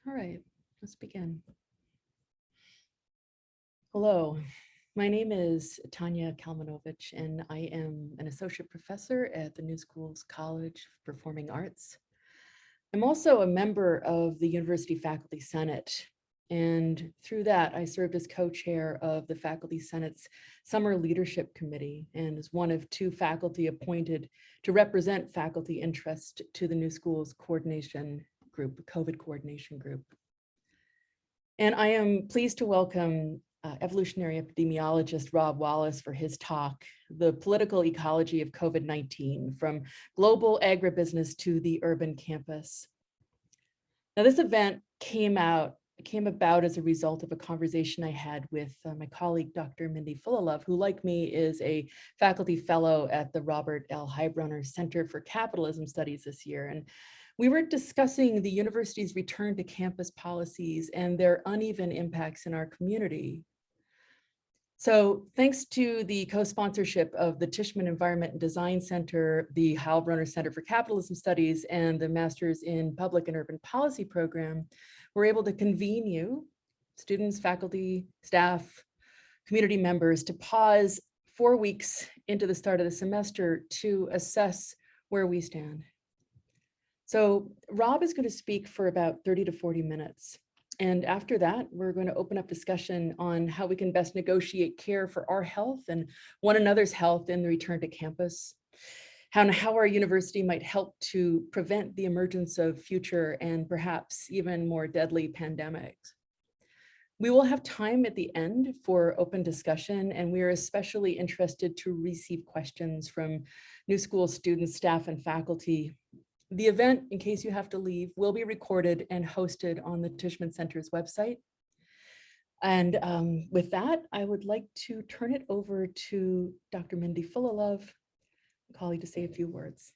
All right, let's begin. Hello, my name is Tanya Kalmanovich, and I am an associate professor at the New Schools College of Performing Arts. I'm also a member of the University Faculty Senate, and through that, I served as co-chair of the Faculty Senate's Summer Leadership Committee and as one of two faculty appointed to represent faculty interest to the New Schools Coordination Group, COVID Coordination Group. And I am pleased to welcome evolutionary epidemiologist Rob Wallace for his talk, The Political Ecology of COVID-19, from Global Agribusiness to the Urban Campus. Now, this event came about as a result of a conversation I had with my colleague, Dr. Mindy Fullilove, who, like me, is a faculty fellow at the Robert L. Heilbronner Center for Capitalism Studies this year. And we were discussing the university's return to campus policies and their uneven impacts in our community. So thanks to the co-sponsorship of the Tishman Environment and Design Center, the Heilbronner Center for Capitalism Studies, and the Masters in Public and Urban Policy program, we're able to convene you, students, faculty, staff, community members, to pause 4 weeks into the start of the semester to assess where we stand. So Rob is going to speak for about 30 to 40 minutes. And after that, we're going to open up discussion on how we can best negotiate care for our health and one another's health in the return to campus, how our university might help to prevent the emergence of future and perhaps even more deadly pandemics. We will have time at the end for open discussion, and we are especially interested to receive questions from New School students, staff, and faculty. The event, in case you have to leave, will be recorded and hosted on the Tishman Center's website. And with that, I would like to turn it over to Dr. Mindy Fullilove, a colleague, to say a few words.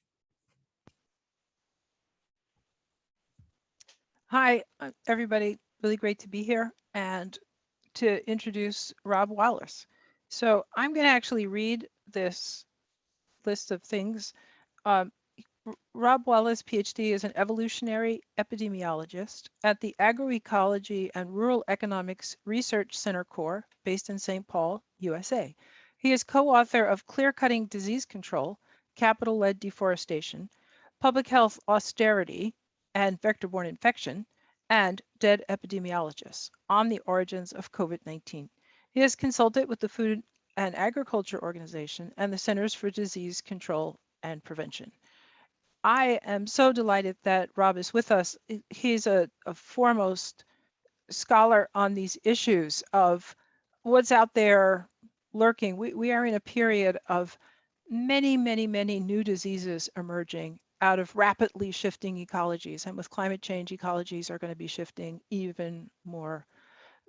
Hi, everybody. Really great to be here and to introduce Rob Wallace. So I'm going to actually read this list of things. Rob Wallace, PhD, is an evolutionary epidemiologist at the Agroecology and Rural Economics Research Center Core, based in St. Paul, USA. He is co-author of Clear-Cutting Disease Control, Capital-Led Deforestation, Public Health Austerity, and Vector-Borne Infection, and Dead Epidemiologists on the Origins of COVID-19. He has consulted with the Food and Agriculture Organization and the Centers for Disease Control and Prevention. I am so delighted that Rob is with us. He's a foremost scholar on these issues of what's out there lurking. We are in a period of many new diseases emerging out of rapidly shifting ecologies. And with climate change, ecologies are going to be shifting even more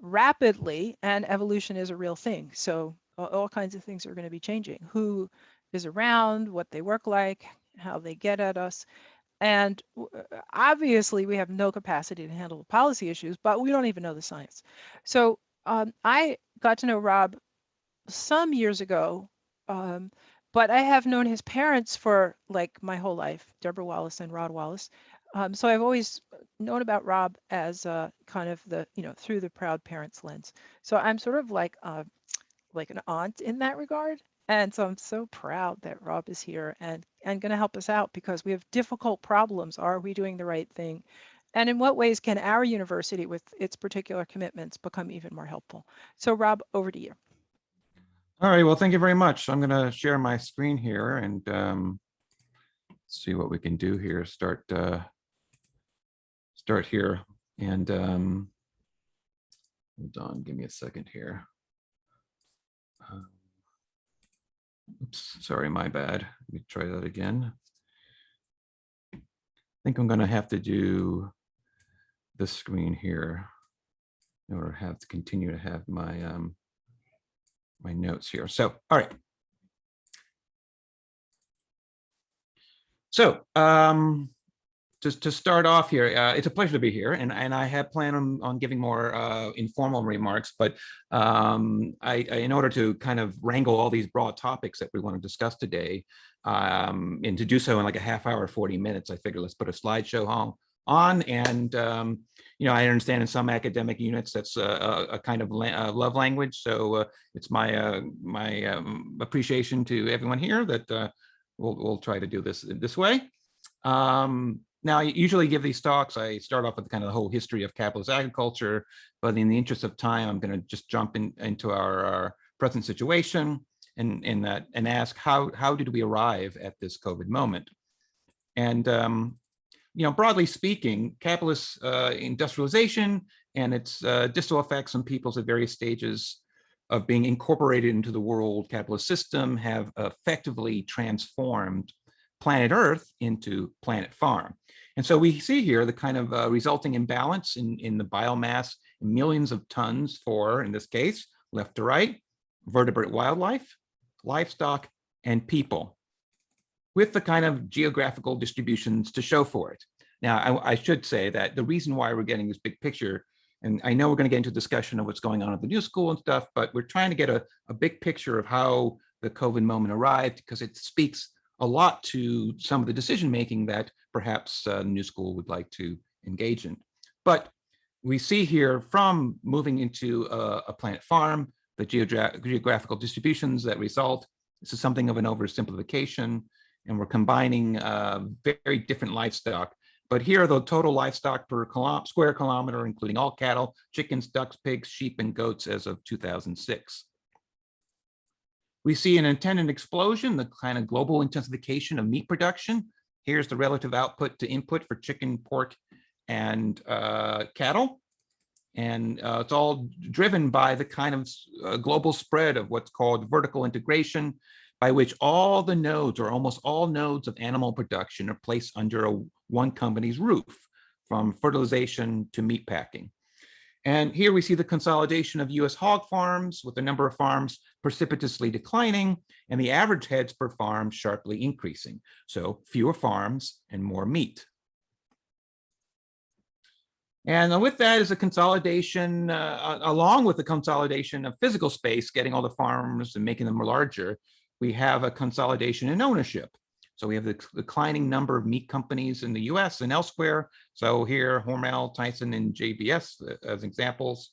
rapidly, and evolution is a real thing. So all kinds of things are going to be changing. Who is around, what they work like, how they get at us. And obviously we have no capacity to handle the policy issues, but we don't even know the science. So I got to know Rob some years ago, but I have known his parents for like my whole life, Deborah Wallace and Rod Wallace. So I've always known about Rob as kind of the, through the proud parents lens. So I'm sort of like an aunt in that regard. And so I'm so proud that Rob is here and going to help us out because we have difficult problems. Are we doing the right thing? And in what ways can our university with its particular commitments become even more helpful? So Rob, over to you. All right, well, thank you very much. I'm going to share my screen here and see what we can do here. Start here and hold on, give me a second here. Oops, sorry, my bad. Let me try that again. I think I'm going to have to do this screen here in order to have to continue to have my my notes here. So, all right. So, just to start off here, it's a pleasure to be here, and I had planned on giving more informal remarks, but in order to kind of wrangle all these broad topics that we want to discuss today, and to do so in like a half hour, 40 minutes, I figured let's put a slideshow on. And I understand in some academic units that's a kind of love language. So it's my appreciation to everyone here that we'll try to do this way. Now, I usually give these talks, I start off with kind of the whole history of capitalist agriculture, but in the interest of time, I'm going to just jump into our present situation and ask how did we arrive at this COVID moment? And broadly speaking, capitalist industrialization and its distal effects on peoples at various stages of being incorporated into the world capitalist system have effectively transformed planet Earth into planet farm. And so we see here the kind of resulting imbalance in the biomass in millions of tons for, in this case, left to right, vertebrate wildlife, livestock, and people, with the kind of geographical distributions to show for it. Now, I should say that the reason why we're getting this big picture, and I know we're going to get into discussion of what's going on at the new school and stuff, but we're trying to get a big picture of how the COVID moment arrived, because it speaks a lot to some of the decision-making that perhaps the new school would like to engage in. But we see here from moving into a planet farm, the geographical distributions that result. This is something of an oversimplification, and we're combining very different livestock. But here are the total livestock per square kilometer, including all cattle, chickens, ducks, pigs, sheep, and goats as of 2006. We see an attendant explosion, the kind of global intensification of meat production. Here's the relative output to input for chicken, pork, and cattle. And it's all driven by the kind of global spread of what's called vertical integration, by which all the nodes or almost all nodes of animal production are placed under one company's roof, from fertilization to meat packing. And here we see the consolidation of US hog farms, with the number of farms precipitously declining and the average heads per farm sharply increasing. So fewer farms and more meat. And with that is a consolidation, along with the consolidation of physical space, getting all the farms and making them larger, we have a consolidation in ownership. So we have the declining number of meat companies in the US and elsewhere. So here, Hormel, Tyson, and JBS as examples.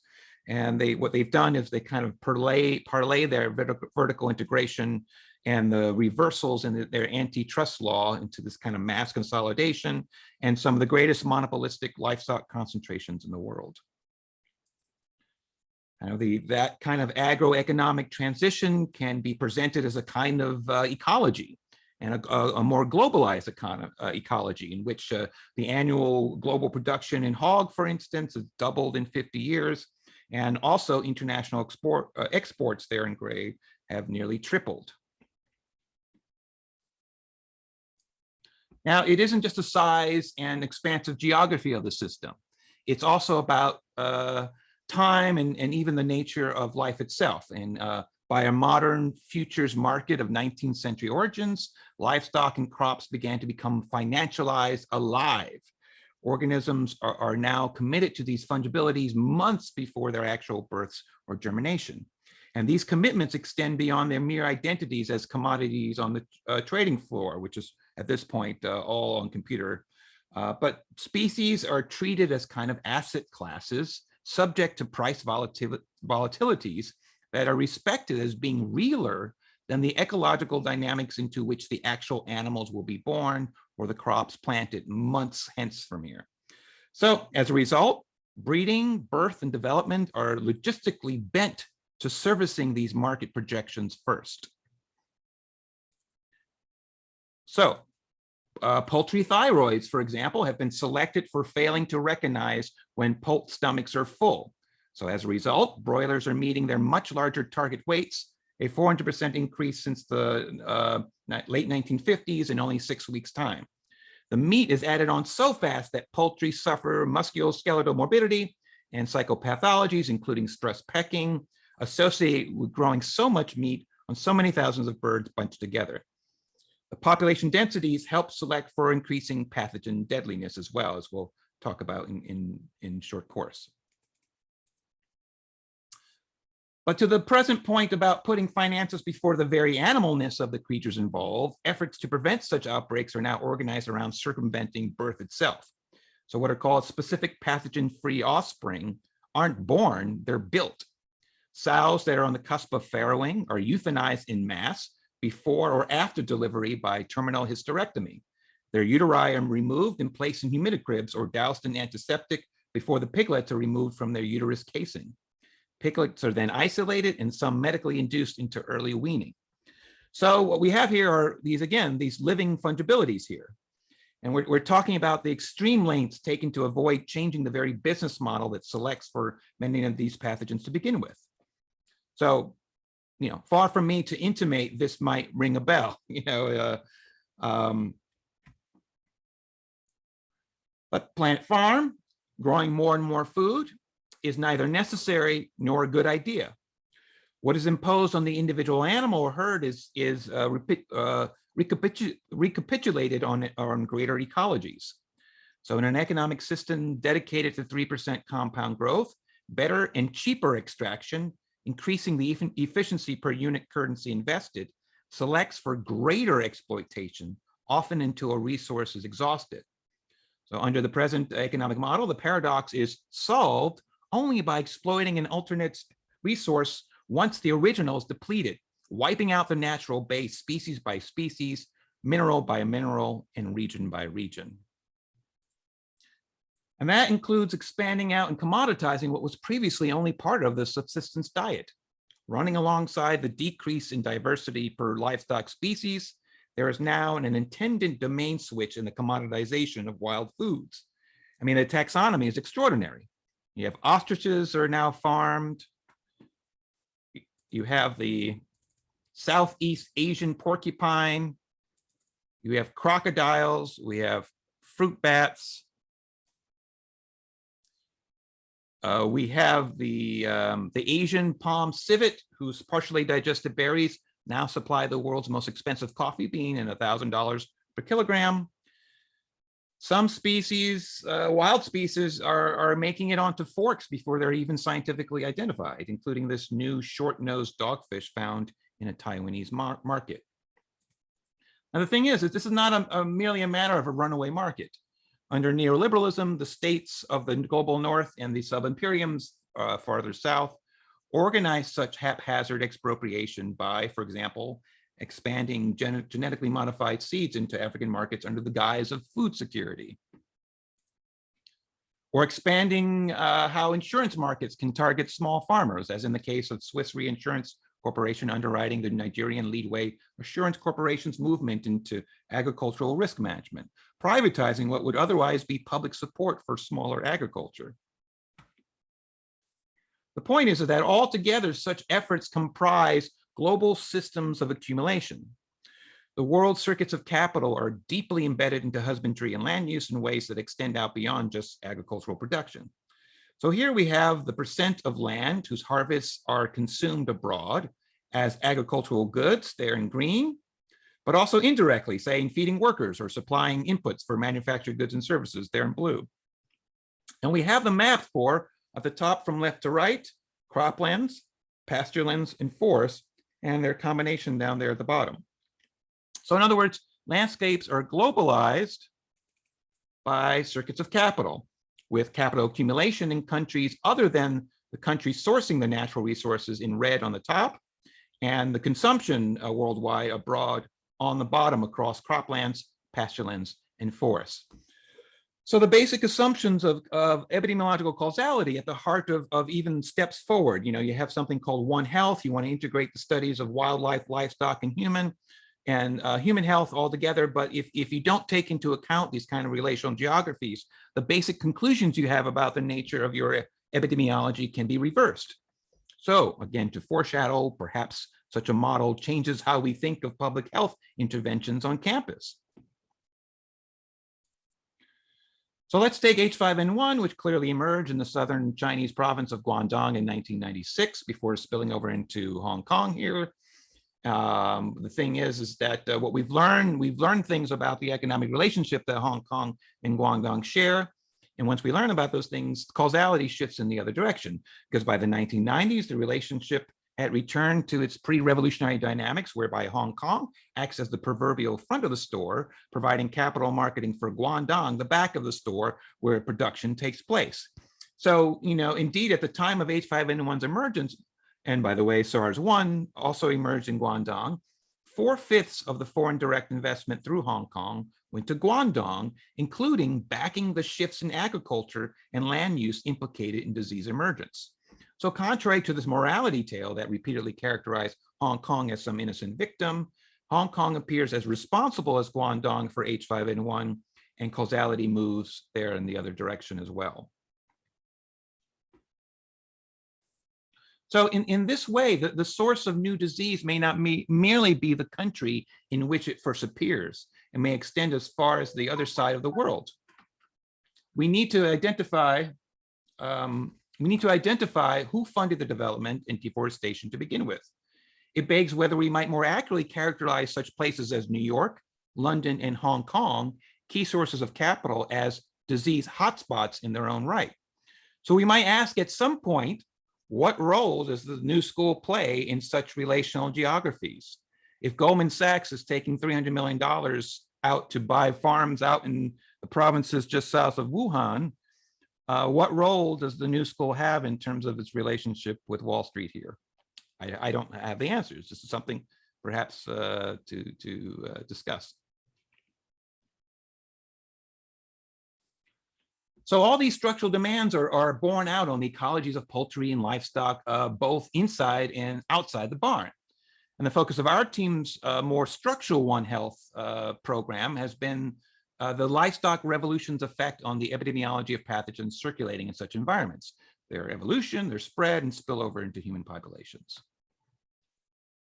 And what they've done is they kind of parlay their vertical integration and the reversals in their antitrust law into this kind of mass consolidation and some of the greatest monopolistic livestock concentrations in the world. That kind of agroeconomic transition can be presented as a kind of ecology, and a more globalized ecology, in which the annual global production in hog, for instance, has doubled in 50 years, and also international exports there in gray have nearly tripled. Now, it isn't just the size and expansive geography of the system. It's also about time and even the nature of life itself. And by a modern futures market of 19th century origins, livestock and crops began to become financialized, alive. Organisms are now committed to these fungibilities months before their actual births or germination. And these commitments extend beyond their mere identities as commodities on the trading floor, which is at this point all on computer. But species are treated as kind of asset classes subject to price volatilities that are respected as being realer than the ecological dynamics into which the actual animals will be born or the crops planted months hence from here. So as a result, breeding, birth, and development are logistically bent to servicing these market projections first. So poultry thyroids, for example, have been selected for failing to recognize when poult stomachs are full. So as a result, broilers are meeting their much larger target weights, a 400% increase since the late 1950s in only 6 weeks' time. The meat is added on so fast that poultry suffer musculoskeletal morbidity and psychopathologies, including stress pecking, associated with growing so much meat on so many thousands of birds bunched together. The population densities help select for increasing pathogen deadliness as well, as we'll talk about in short course. But to the present point about putting finances before the very animalness of the creatures involved, efforts to prevent such outbreaks are now organized around circumventing birth itself. So what are called specific pathogen-free offspring aren't born, they're built. Sows that are on the cusp of farrowing are euthanized in mass before or after delivery by terminal hysterectomy. Their uteri are removed and placed in humidicribs or doused in antiseptic before the piglets are removed from their uterus casing. Piglets are then isolated and some medically induced into early weaning. So what we have here are these, again, these living fungibilities here. And we're talking about the extreme lengths taken to avoid changing the very business model that selects for many of these pathogens to begin with. So, far from me to intimate this might ring a bell, but plant farm, growing more and more food, is neither necessary nor a good idea. What is imposed on the individual animal or herd is recapitulated on greater ecologies. So in an economic system dedicated to 3% compound growth, better and cheaper extraction, increasing the efficiency per unit currency invested, selects for greater exploitation, often until a resource is exhausted. So under the present economic model, the paradox is solved only by exploiting an alternate resource once the original is depleted, wiping out the natural base species by species, mineral by mineral, and region by region. And that includes expanding out and commoditizing what was previously only part of the subsistence diet. Running alongside the decrease in diversity per livestock species, there is now an intended domain switch in the commoditization of wild foods. I mean, the taxonomy is extraordinary. You have ostriches are now farmed. You have the Southeast Asian porcupine. You have crocodiles. We have fruit bats. We have the Asian palm civet, whose partially digested berries now supply the world's most expensive coffee bean at $1,000 per kilogram. Some species, wild species, are making it onto forks before they're even scientifically identified, including this new short-nosed dogfish found in a Taiwanese market. Now, the thing is that this is not merely a matter of a runaway market. Under neoliberalism, the states of the global north and the sub-imperiums farther south organize such haphazard expropriation by, for example, expanding genetically modified seeds into African markets under the guise of food security. Or expanding how insurance markets can target small farmers, as in the case of Swiss Reinsurance Corporation underwriting the Nigerian Leadway Assurance Corporation's movement into agricultural risk management, privatizing what would otherwise be public support for smaller agriculture. The point is that altogether, such efforts comprise global systems of accumulation. The world circuits of capital are deeply embedded into husbandry and land use in ways that extend out beyond just agricultural production. So here we have the percent of land whose harvests are consumed abroad as agricultural goods, they're in green, but also indirectly, say in feeding workers or supplying inputs for manufactured goods and services, they're in blue. And we have the map for, at the top from left to right, croplands, pasturelands, and forests, and their combination down there at the bottom. So in other words, landscapes are globalized by circuits of capital, with capital accumulation in countries other than the countries sourcing the natural resources in red on the top, and the consumption worldwide abroad on the bottom across croplands, pasturelands, and forests. So the basic assumptions of epidemiological causality at the heart of even steps forward. You have something called One Health. You want to integrate the studies of wildlife, livestock, and human health all together. But if you don't take into account these kind of relational geographies, the basic conclusions you have about the nature of your epidemiology can be reversed. So again, to foreshadow, perhaps such a model changes how we think of public health interventions on campus. So let's take H5N1, which clearly emerged in the southern Chinese province of Guangdong in 1996 before spilling over into Hong Kong here. The thing is that what we've learned things about the economic relationship that Hong Kong and Guangdong share. And once we learn about those things, causality shifts in the other direction, because by the 1990s, the relationship had returned to its pre-revolutionary dynamics, whereby Hong Kong acts as the proverbial front of the store, providing capital marketing for Guangdong, the back of the store where production takes place. So, indeed, at the time of H5N1's emergence, and by the way, SARS-1 also emerged in Guangdong, 4/5 of the foreign direct investment through Hong Kong went to Guangdong, including backing the shifts in agriculture and land use implicated in disease emergence. So contrary to this morality tale that repeatedly characterized Hong Kong as some innocent victim, Hong Kong appears as responsible as Guangdong for H5N1, and causality moves there in the other direction as well. So in this way, the source of new disease may not merely be the country in which it first appears, and may extend as far as the other side of the world. We need to identify who funded the development and deforestation to begin with. It begs whether we might more accurately characterize such places as New York, London, and Hong Kong, key sources of capital, as disease hotspots in their own right. So we might ask at some point, what role does the new school play in such relational geographies? If Goldman Sachs is taking $300 million out to buy farms out in the provinces just south of Wuhan, what role does the new school have in terms of its relationship with Wall Street here? I don't have the answers. This is something perhaps to discuss. So all these structural demands are borne out on the ecologies of poultry and livestock, both inside and outside the barn. And the focus of our team's more structural One Health program has been the livestock revolution's effect on the epidemiology of pathogens circulating in such environments, their evolution, their spread, and spillover into human populations.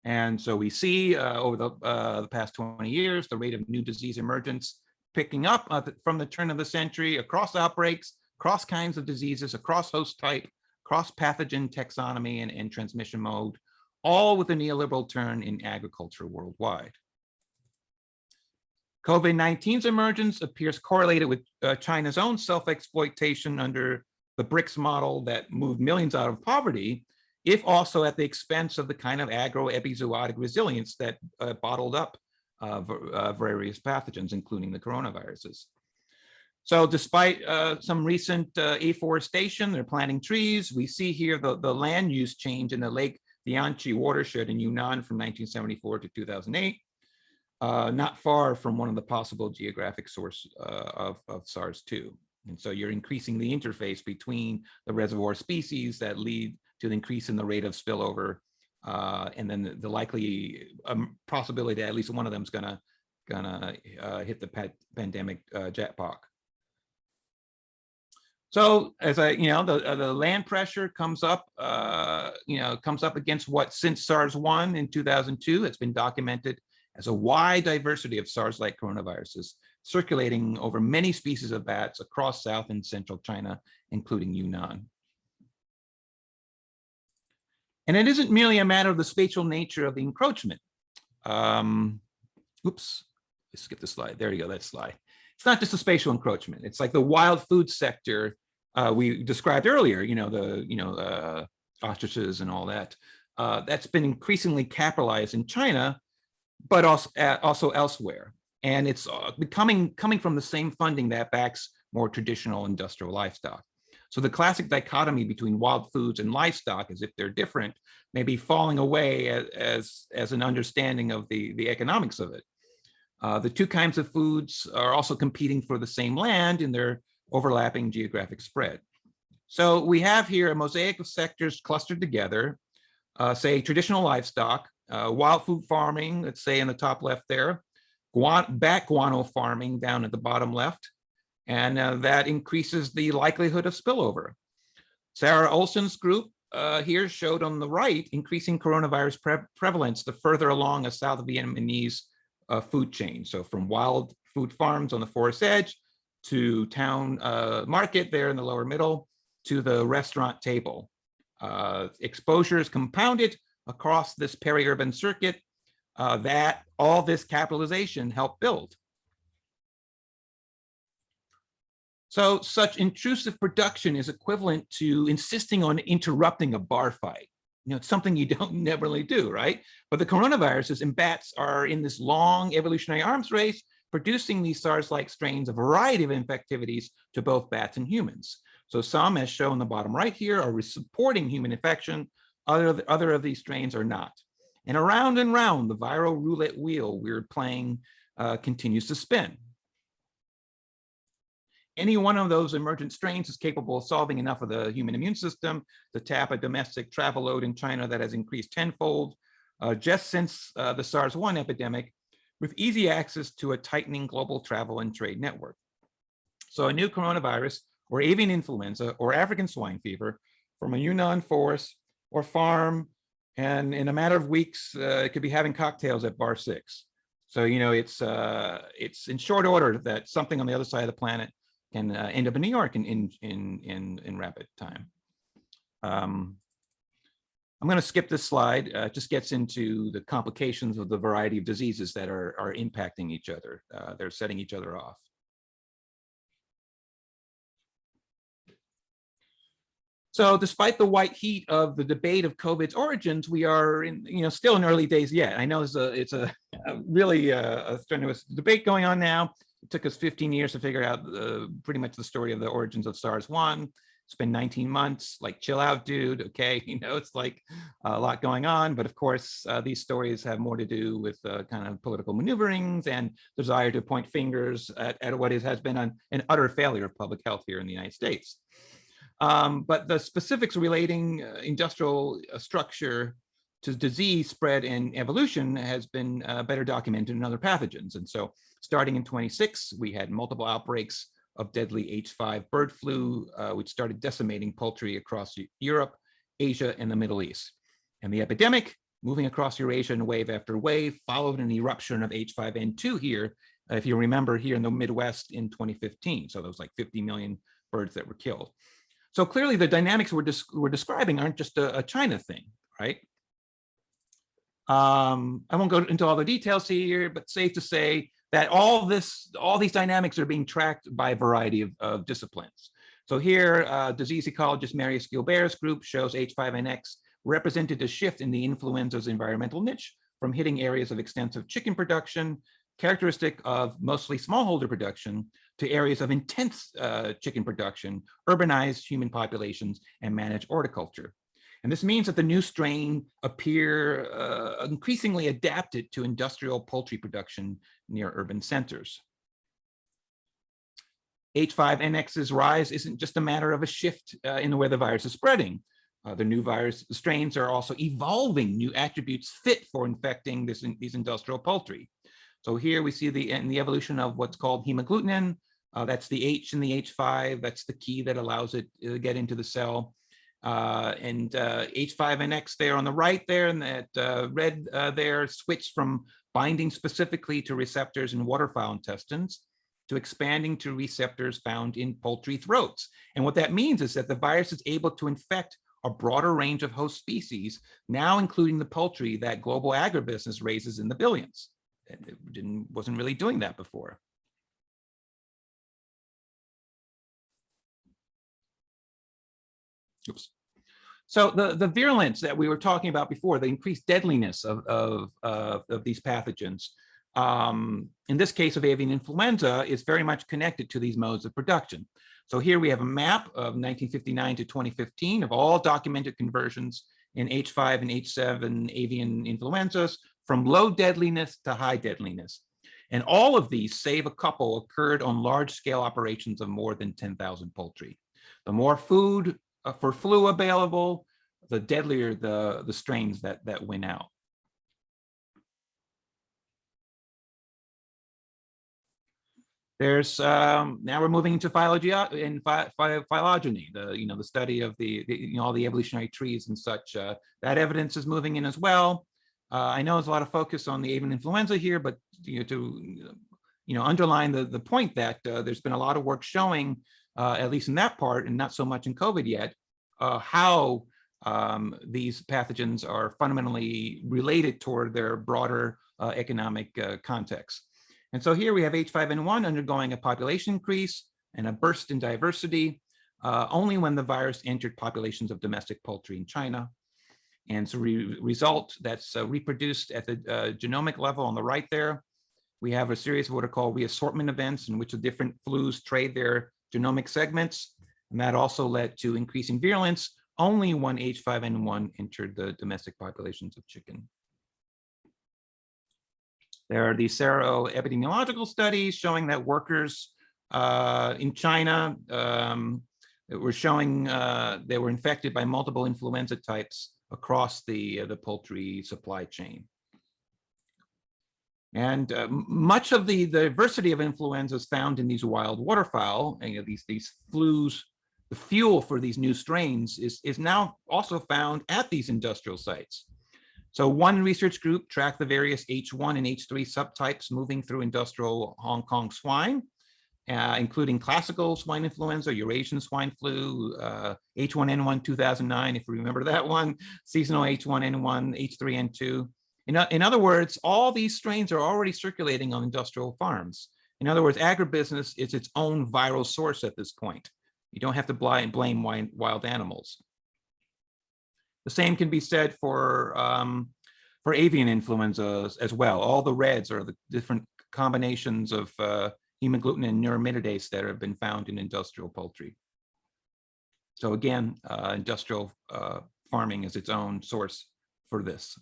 And so we see over the past 20 years, the rate of new disease emergence picking up from the turn of the century across outbreaks, across kinds of diseases, across host type, across pathogen taxonomy and transmission mode, all with a neoliberal turn in agriculture worldwide. COVID-19's emergence appears correlated with China's own self-exploitation under the BRICS model that moved millions out of poverty, if also at the expense of the kind of agro-epizootic resilience that bottled up various pathogens, including the coronaviruses. So despite some recent afforestation, they're planting trees. We see here the land use change in the Lake Dianchi watershed in Yunnan from 1974 to 2008, not far from one of the possible geographic source of SARS-2. And so you're increasing the interface between the reservoir species that lead to the increase in the rate of spillover, and then the likely possibility that at least one of them is gonna hit the pandemic jackpot. So as the land pressure comes up, comes up against what since SARS-1 in 2002, it's been documented as a wide diversity of SARS-like coronaviruses circulating over many species of bats across South and Central China, including Yunnan. And it isn't merely a matter of the spatial nature of the encroachment. Oops, I skipped the slide. There you go, that slide. It's not just a spatial encroachment. It's like the wild food sector we described earlier, the ostriches and all that. That's been increasingly capitalized in China, but also elsewhere. And it's coming from the same funding that backs more traditional industrial livestock. So the classic dichotomy between wild foods and livestock, as if they're different, may be falling away as an understanding of the economics of it. The two kinds of foods are also competing for the same land in their overlapping geographic spread. So we have here a mosaic of sectors clustered together, say traditional livestock, wild food farming, let's say in the top left there, bat guano farming down at the bottom left, and that increases the likelihood of spillover. Sarah Olson's group here showed on the right increasing coronavirus prevalence the further along a South Vietnamese food chain. So from wild food farms on the forest edge to town market there in the lower middle to the restaurant table. Exposure is compounded across this peri-urban circuit that all this capitalization helped build. So such intrusive production is equivalent to insisting on interrupting a bar fight. it's something you don't never really do, right? But the coronaviruses and bats are in this long evolutionary arms race, producing these SARS-like strains, a variety of infectivities to both bats and humans. So some, as shown in the bottom right here, are supporting human infection. Other of these strains are not. And round, the viral roulette wheel we're playing continues to spin. Any one of those emergent strains is capable of solving enough of the human immune system to tap a domestic travel load in China that has increased tenfold just since the SARS-1 epidemic, with easy access to a tightening global travel and trade network. So a new coronavirus or avian influenza or African swine fever from a Yunnan forest or farm, and in a matter of weeks, it could be having cocktails at bar 6. So, it's in short order that something on the other side of the planet can end up in New York in rapid time. I'm going to skip this slide. It just gets into the complications of the variety of diseases that are impacting each other. They're setting each other off. So despite the white heat of the debate of COVID's origins, we are still in early days yet. I know it's a really strenuous debate going on now. It took us 15 years to figure out pretty much the story of the origins of SARS-1. It's been 19 months, like chill out, dude. Okay, it's like a lot going on. But of course, these stories have more to do with kind of political maneuverings and desire to point fingers at what has been an utter failure of public health here in the United States. But the specifics relating industrial structure to disease spread and evolution has been better documented in other pathogens. And so starting in 26, we had multiple outbreaks of deadly H5 bird flu, which started decimating poultry across Europe, Asia, and the Middle East. And the epidemic, moving across Eurasia in wave after wave, followed an eruption of H5N2 here, if you remember, here in the Midwest in 2015. So there was like 50 million birds that were killed. So clearly the dynamics we're describing aren't just a China thing, right? I won't go into all the details here, but safe to say that all these dynamics are being tracked by a variety of disciplines. So here, disease ecologist Marius Gilbert's group shows H5N1 represented a shift in the influenza's environmental niche from hitting areas of extensive chicken production, characteristic of mostly smallholder production, to areas of intense chicken production, urbanized human populations, and managed horticulture. And this means that the new strain appear increasingly adapted to industrial poultry production near urban centers. H5N1's rise isn't just a matter of a shift in the way the virus is spreading. The new virus strains are also evolving new attributes fit for infecting these industrial poultry. So here we see the evolution of what's called hemagglutinin. That's the H in the H5. That's the key that allows it to get into the cell. And H5N1 there on the right there, and that red there switched from binding specifically to receptors in waterfowl intestines to expanding to receptors found in poultry throats. And what that means is that the virus is able to infect a broader range of host species, now including the poultry that global agribusiness raises in the billions. It wasn't really doing that before. Oops. So the virulence that we were talking about before, the increased deadliness of these pathogens, in this case of avian influenza, is very much connected to these modes of production. So here we have a map of 1959 to 2015 of all documented conversions in H5 and H7 avian influenzas from low deadliness to high deadliness. And all of these, save a couple, occurred on large-scale operations of more than 10,000 poultry. The more food for flu available, the deadlier the strains that win out. There's now we're moving into phylogeny, the study of all the evolutionary trees and such. That evidence is moving in as well. I know there's a lot of focus on the avian influenza here, but to underline the point that there's been a lot of work showing, at least in that part, and not so much in COVID yet, how these pathogens are fundamentally related toward their broader economic context. And so here we have H5N1 undergoing a population increase and a burst in diversity only when the virus entered populations of domestic poultry in China. And it's a result that's reproduced at the genomic level on the right there. We have a series of what are called reassortment events in which the different flus trade their genomic segments. And that also led to increasing virulence only when H5N1 entered the domestic populations of chicken. There are these seroepidemiological studies showing that workers in China were showing they were infected by multiple influenza types across the poultry supply chain. And much of the diversity of influenzas found in these wild waterfowl, you know, these flus, the fuel for these new strains is now also found at these industrial sites. So one research group tracked the various H1 and H3 subtypes moving through industrial Hong Kong swine, including classical swine influenza, Eurasian swine flu, H1N1 2009, if you remember that one, seasonal H1N1, H3N2. In other words, all these strains are already circulating on industrial farms. In other words, agribusiness is its own viral source at this point. You don't have to blame wild animals. The same can be said for avian influenza as well. All the reds are the different combinations of hemagglutinin and neuraminidase that have been found in industrial poultry. So again, industrial farming is its own source for this.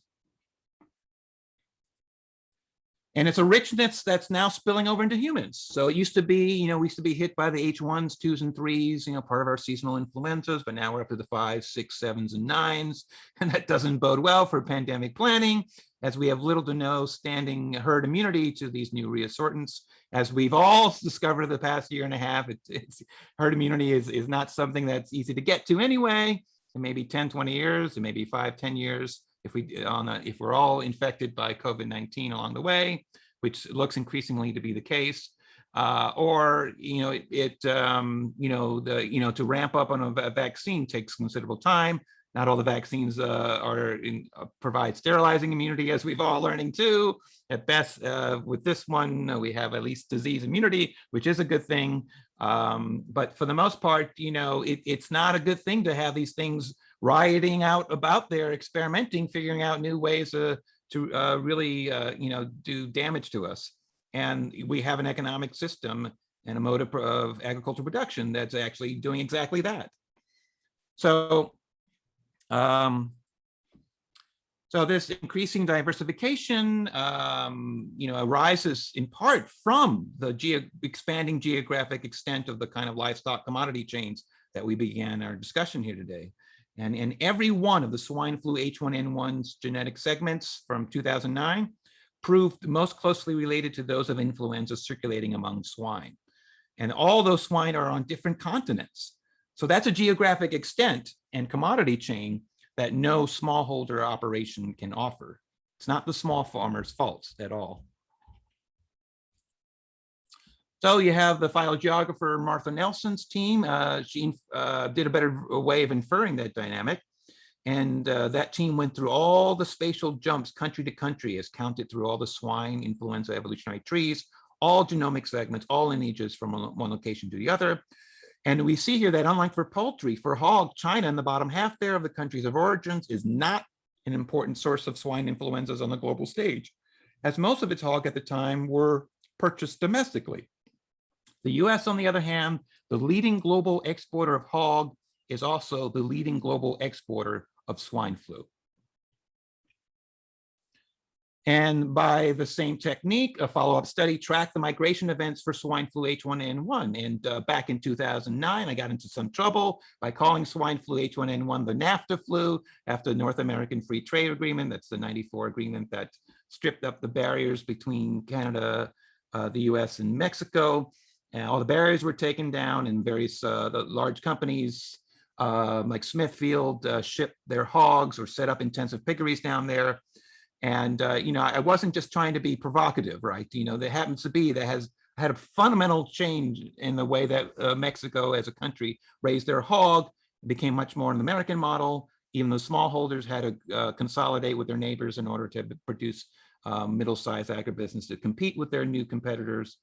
And it's a richness that's now spilling over into humans. So it used to be, you know, we used to be hit by the H1s, 2s, and 3s, you know, part of our seasonal influenzas, but now we're up to the 5s, 6s, 7s, and 9s. And that doesn't bode well for pandemic planning, as we have little to no standing herd immunity to these new reassortants. As we've all discovered the past year and a half, herd immunity is not something that's easy to get to anyway. It may be 10, 20 years, it may be 5, 10 years. If we're all infected by COVID-19 along the way, which looks increasingly to be the case, or to ramp up on a vaccine takes considerable time. Not all the vaccines provide sterilizing immunity, as we've all learning too. At best, with this one, we have at least disease immunity, which is a good thing. But for the most part, you know, it's not a good thing to have these things rioting out about there, experimenting, figuring out new ways to really, do damage to us. And we have an economic system and a mode of agricultural production that's actually doing exactly that. So, so this increasing diversification, arises in part from the expanding geographic extent of the kind of livestock commodity chains that we began our discussion here today. And in every one of the swine flu H1N1's genetic segments from 2009 proved most closely related to those of influenza circulating among swine. And all those swine are on different continents. So that's a geographic extent and commodity chain that no smallholder operation can offer. It's not the small farmer's fault at all. So you have the phylogeographer Martha Nelson's team. She did a better way of inferring that dynamic. And that team went through all the spatial jumps country to country as counted through all the swine influenza evolutionary trees, all genomic segments, all lineages from one location to the other. And we see here that unlike for poultry, for hog, China in the bottom half there of the countries of origins is not an important source of swine influenzas on the global stage, as most of its hog at the time were purchased domestically. The US, on the other hand, the leading global exporter of hog, is also the leading global exporter of swine flu. And by the same technique, a follow-up study tracked the migration events for swine flu H1N1. And back in 2009, I got into some trouble by calling swine flu H1N1 the NAFTA flu after the North American Free Trade Agreement. That's the '94 agreement that stripped up the barriers between Canada, the US, and Mexico. And all the barriers were taken down, and various the large companies like Smithfield shipped their hogs or set up intensive piggeries down there. And, I wasn't just trying to be provocative, right? There happens to be, that has had a fundamental change in the way that Mexico as a country raised their hog. It became much more an American model. Even the smallholders had to consolidate with their neighbors in order to produce middle-sized agribusiness to compete with their new competitors.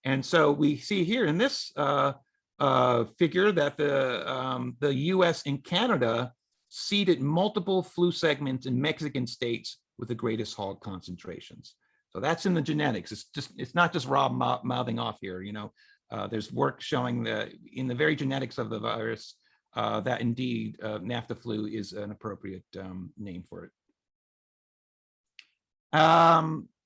And so we see here in this figure that the US and Canada seeded multiple flu segments in Mexican states with the greatest hog concentrations. So that's in the genetics. It's not just Rob mouthing off here. There's work showing that in the very genetics of the virus, that indeed NAFTA flu is an appropriate name for it. But,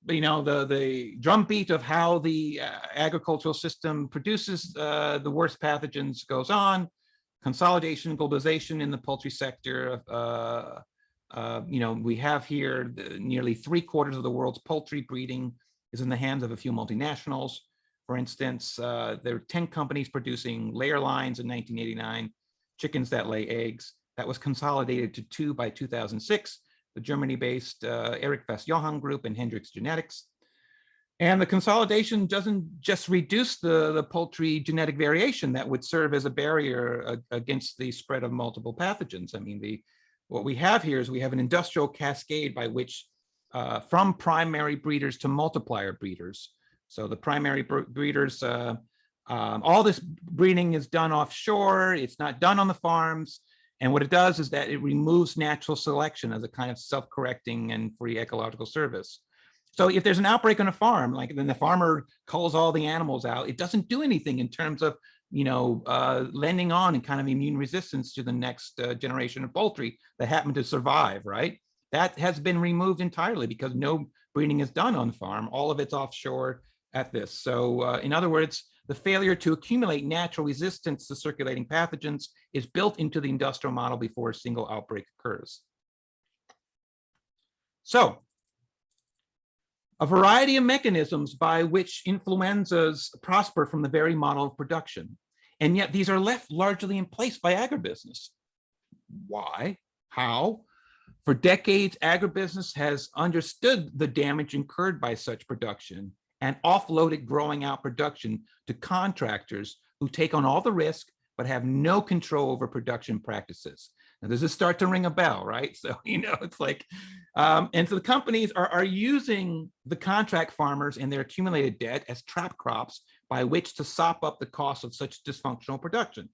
the drumbeat of how the agricultural system produces the worst pathogens goes on. Consolidation, globalization in the poultry sector. We have here nearly 3/4 of the world's poultry breeding is in the hands of a few multinationals. For instance, there are 10 companies producing layer lines in 1989, chickens that lay eggs. That was consolidated to 2 by 2006. The Germany-based Eric Voss-Johann Group and Hendrix Genetics. And the consolidation doesn't just reduce the poultry genetic variation that would serve as a barrier against the spread of multiple pathogens. I mean, what we have here is we have an industrial cascade by which from primary breeders to multiplier breeders. So the primary breeders, all this breeding is done offshore. It's not done on the farms. And what it does is that it removes natural selection as a kind of self-correcting and free ecological service. So if there's an outbreak on a farm, like then the farmer culls all the animals out, it doesn't do anything in terms of, lending on and kind of immune resistance to the next generation of poultry that happen to survive, right? That has been removed entirely because no breeding is done on the farm. All of it's offshore at this. So in other words, the failure to accumulate natural resistance to circulating pathogens is built into the industrial model before a single outbreak occurs. So, a variety of mechanisms by which influenzas prosper from the very model of production. And yet these are left largely in place by agribusiness. Why? How? For decades, agribusiness has understood the damage incurred by such production and offloaded growing out production to contractors who take on all the risk but have no control over production practices. Now, does this start to ring a bell, right? So, it's like, and so the companies are using the contract farmers and their accumulated debt as trap crops by which to sop up the cost of such dysfunctional production.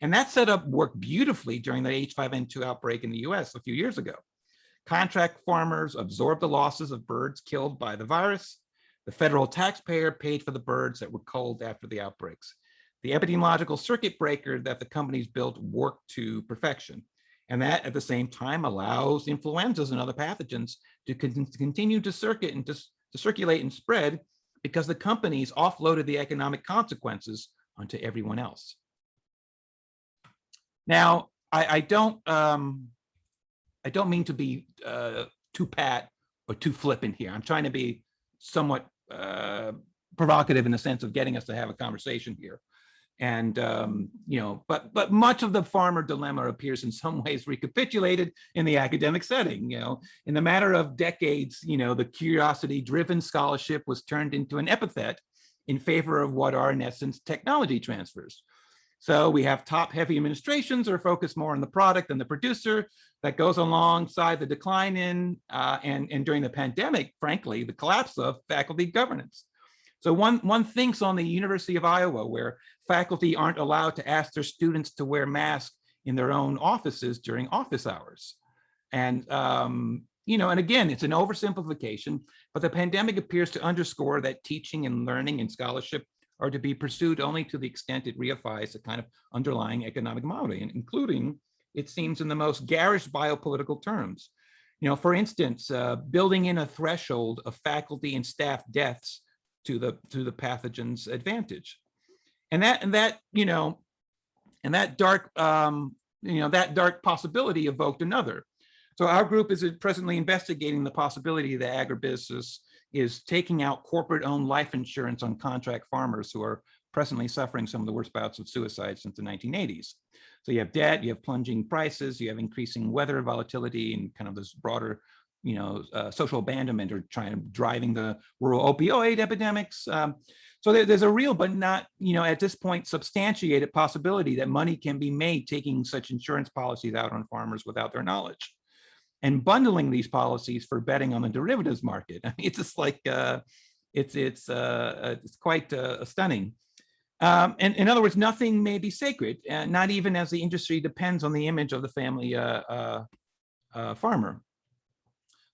And that setup worked beautifully during the H5N2 outbreak in the US a few years ago. Contract farmers absorbed the losses of birds killed by the virus. The federal taxpayer paid for the birds that were culled after the outbreaks. The epidemiological circuit breaker that the companies built worked to perfection. And that at the same time allows influenzas and other pathogens to continue to circulate and spread because the companies offloaded the economic consequences onto everyone else. Now, I don't mean to be too pat or too flippant here. I'm trying to be somewhat provocative in the sense of getting us to have a conversation here. And, but much of the farmer dilemma appears in some ways recapitulated in the academic setting. In the matter of decades, the curiosity-driven scholarship was turned into an epithet in favor of what are in essence technology transfers. So we have top-heavy administrations are focused more on the product than the producer. That goes alongside the decline in and during the pandemic, frankly, the collapse of faculty governance. So one thinks on the University of Iowa, where faculty aren't allowed to ask their students to wear masks in their own offices during office hours. And, and again, it's an oversimplification, but the pandemic appears to underscore that teaching and learning and scholarship are to be pursued only to the extent it reifies a kind of underlying economic model, including, it seems, in the most garish biopolitical terms. For instance, building in a threshold of faculty and staff deaths to the pathogen's advantage, and that dark possibility evoked another. So our group is presently investigating the possibility that agribusiness is taking out corporate-owned life insurance on contract farmers who are presently suffering some of the worst bouts of suicide since the 1980s. So you have debt, you have plunging prices, you have increasing weather volatility, and kind of this broader, social abandonment or driving the rural opioid epidemics. So there's a real, but not, at this point, substantiated possibility that money can be made taking such insurance policies out on farmers without their knowledge, and bundling these policies for betting on the derivatives market. I mean, it's just like it's quite stunning. And in other words, nothing may be sacred, not even as the industry depends on the image of the family farmer.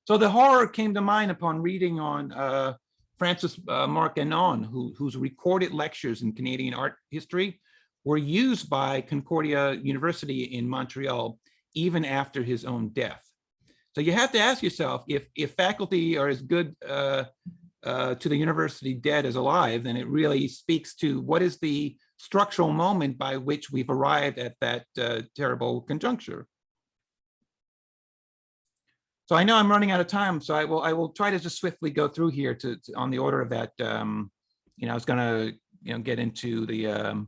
So the horror came to mind upon reading on Francis Marc Anon, whose recorded lectures in Canadian art history were used by Concordia University in Montreal even after his own death. So you have to ask yourself, if faculty are as good to the university dead as alive, then it really speaks to what is the structural moment by which we've arrived at that terrible conjuncture. So I know I'm running out of time, so I will try to just swiftly go through here to on the order of that. I was going to get into the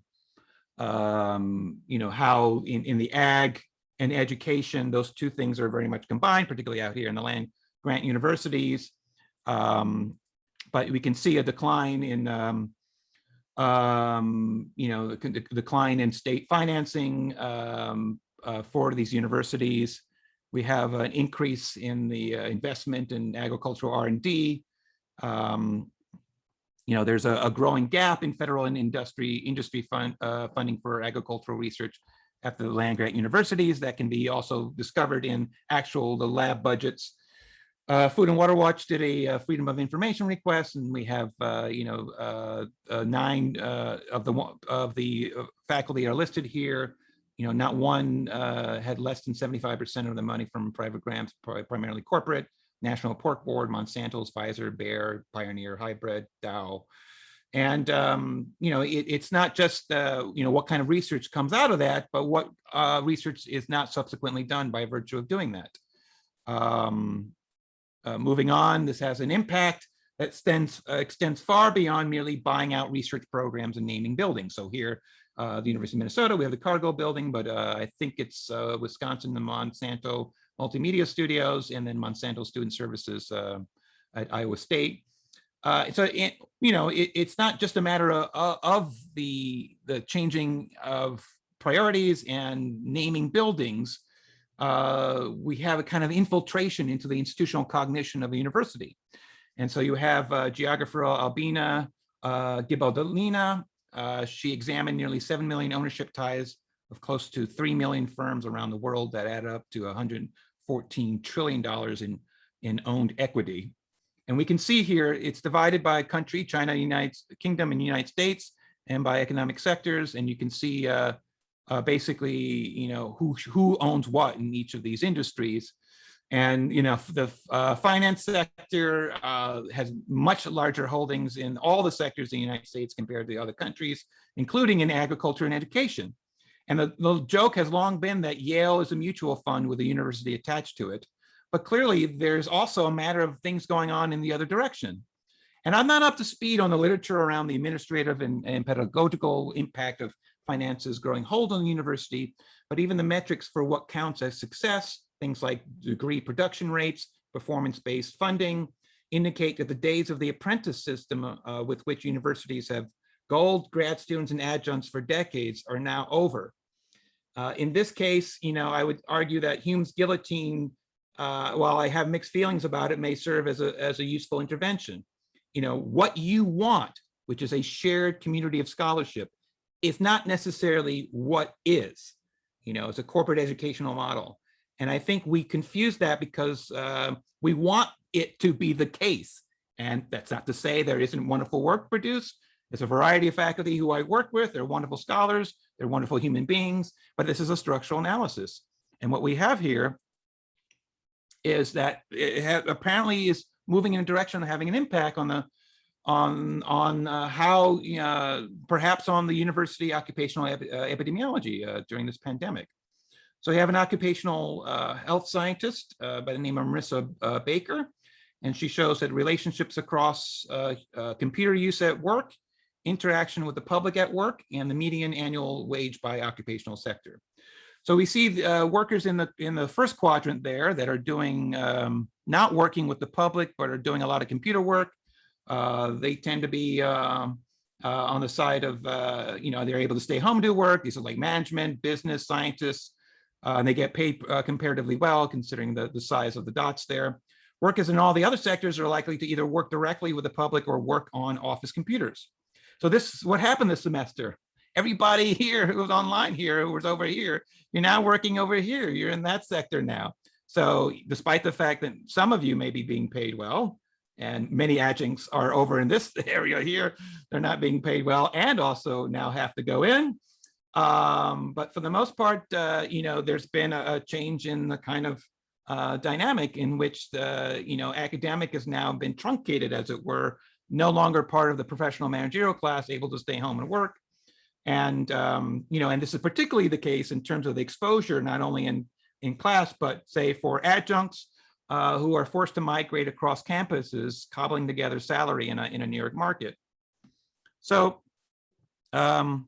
how in the ag and education, those two things are very much combined, particularly out here in the land grant universities. But we can see a decline in the decline in state financing for these universities. We have an increase in the investment in agricultural R&D. There's a growing gap in federal and industry funding for agricultural research at the land grant universities that can be also discovered in the lab budgets. Food and Water Watch did a Freedom of Information request, and we have 9 of the faculty are listed here. Not one had less than 75% of the money from private grants, primarily corporate. National Pork Board, Monsanto's, Pfizer, Bayer, Pioneer, Hybrid, Dow. And, it's not just, what kind of research comes out of that, but what research is not subsequently done by virtue of doing that. Moving on, this has an impact that extends far beyond merely buying out research programs and naming buildings. So here, the University of Minnesota, we have the Cargill building, but I think it's Wisconsin, the Monsanto Multimedia Studios, and then Monsanto Student Services at Iowa State. So it's not just a matter of the changing of priorities and naming buildings. We have a kind of infiltration into the institutional cognition of the university. And so you have geographer Albina Gibaldolina. She examined nearly 7 million ownership ties of close to 3 million firms around the world that add up to $114 trillion in owned equity. And we can see here, it's divided by country, China, United Kingdom, and United States, and by economic sectors. And you can see basically, who owns what in each of these industries. And, the finance sector has much larger holdings in all the sectors in the United States compared to other countries, including in agriculture and education. And the joke has long been that Yale is a mutual fund with a university attached to it. But clearly, there's also a matter of things going on in the other direction. And I'm not up to speed on the literature around the administrative and pedagogical impact of finances growing hold on the university, but even the metrics for what counts as success, things like degree production rates, performance-based funding, indicate that the days of the apprentice system with which universities have gulled grad students and adjuncts for decades are now over. In this case, I would argue that Hume's guillotine, while I have mixed feelings about it, may serve as a useful intervention. What you want, which is a shared community of scholarship, is not necessarily what is. It's a corporate educational model. And I think we confuse that because we want it to be the case. And that's not to say there isn't wonderful work produced. There's a variety of faculty who I work with. They're wonderful scholars. They're wonderful human beings. But this is a structural analysis. And what we have here is that it apparently is moving in a direction of having an impact on the how perhaps on the university occupational epidemiology during this pandemic. So we have an occupational health scientist by the name of Marissa Baker, and she shows that relationships across computer use at work, interaction with the public at work, and the median annual wage by occupational sector. So we see workers in the first quadrant there that are doing not working with the public, but are doing a lot of computer work. They tend to be on the side of, they're able to stay home, do work. These are like management, business, scientists, and they get paid comparatively well considering the size of the dots there. Workers in all the other sectors are likely to either work directly with the public or work on office computers. So this is what happened this semester. Everybody here who was online here, who was over here, you're now working over here. You're in that sector now. So despite the fact that some of you may be being paid well, and many adjuncts are over in this area here, they're not being paid well and also now have to go in. But for the most part, there's been a change in the kind of dynamic in which the, academic has now been truncated, as it were, no longer part of the professional managerial class, able to stay home and work. And, and this is particularly the case in terms of the exposure, not only in class, but say for adjuncts who are forced to migrate across campuses, cobbling together salary in a New York market. So, so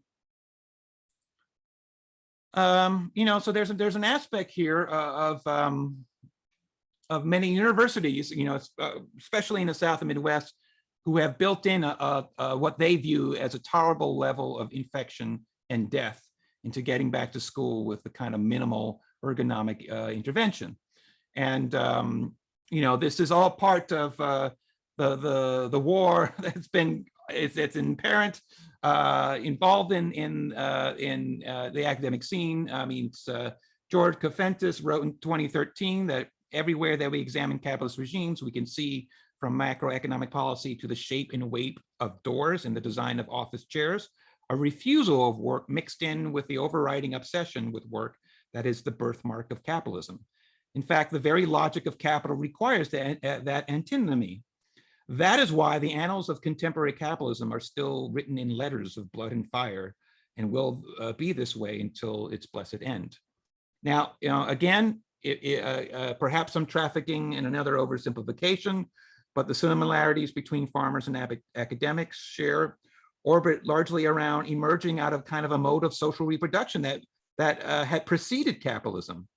there's an aspect here of many universities, especially in the South and Midwest, who have built in what they view as a tolerable level of infection and death into getting back to school with the kind of minimal ergonomic intervention. And this is all part of the war that's been it's inherent involved in the academic scene. I mean, George Kofentis wrote in 2013 that everywhere that we examine capitalist regimes, we can see from macroeconomic policy to the shape and weight of doors and the design of office chairs, a refusal of work mixed in with the overriding obsession with work that is the birthmark of capitalism. In fact, the very logic of capital requires that antinomy. That is why the annals of contemporary capitalism are still written in letters of blood and fire, and will be this way until its blessed end. Now, again, perhaps some trafficking and another oversimplification, but the similarities between farmers and academics orbit largely around emerging out of kind of a mode of social reproduction that had preceded capitalism.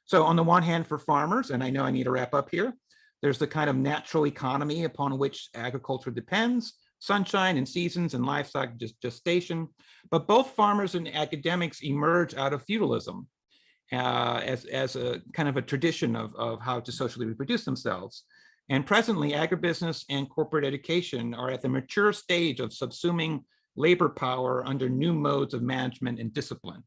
So on the one hand, for farmers, and I know I need to wrap up here, there's the kind of natural economy upon which agriculture depends, sunshine and seasons and livestock gestation. But both farmers and academics emerge out of feudalism as a kind of a tradition of how to socially reproduce themselves. And presently, agribusiness and corporate education are at the mature stage of subsuming labor power under new modes of management and discipline.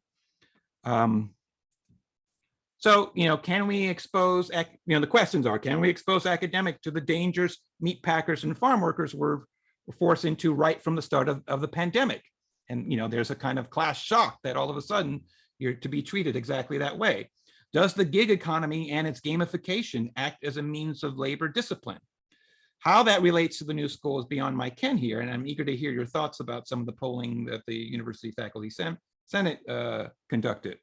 So, can we expose, the questions are, can we expose academic to the dangers meat packers and farm workers were forced into right from the start of the pandemic? And, there's a kind of class shock that all of a sudden you're to be treated exactly that way. Does the gig economy and its gamification act as a means of labor discipline? How that relates to the new school is beyond my ken here, and I'm eager to hear your thoughts about some of the polling that the University Faculty Senate conducted.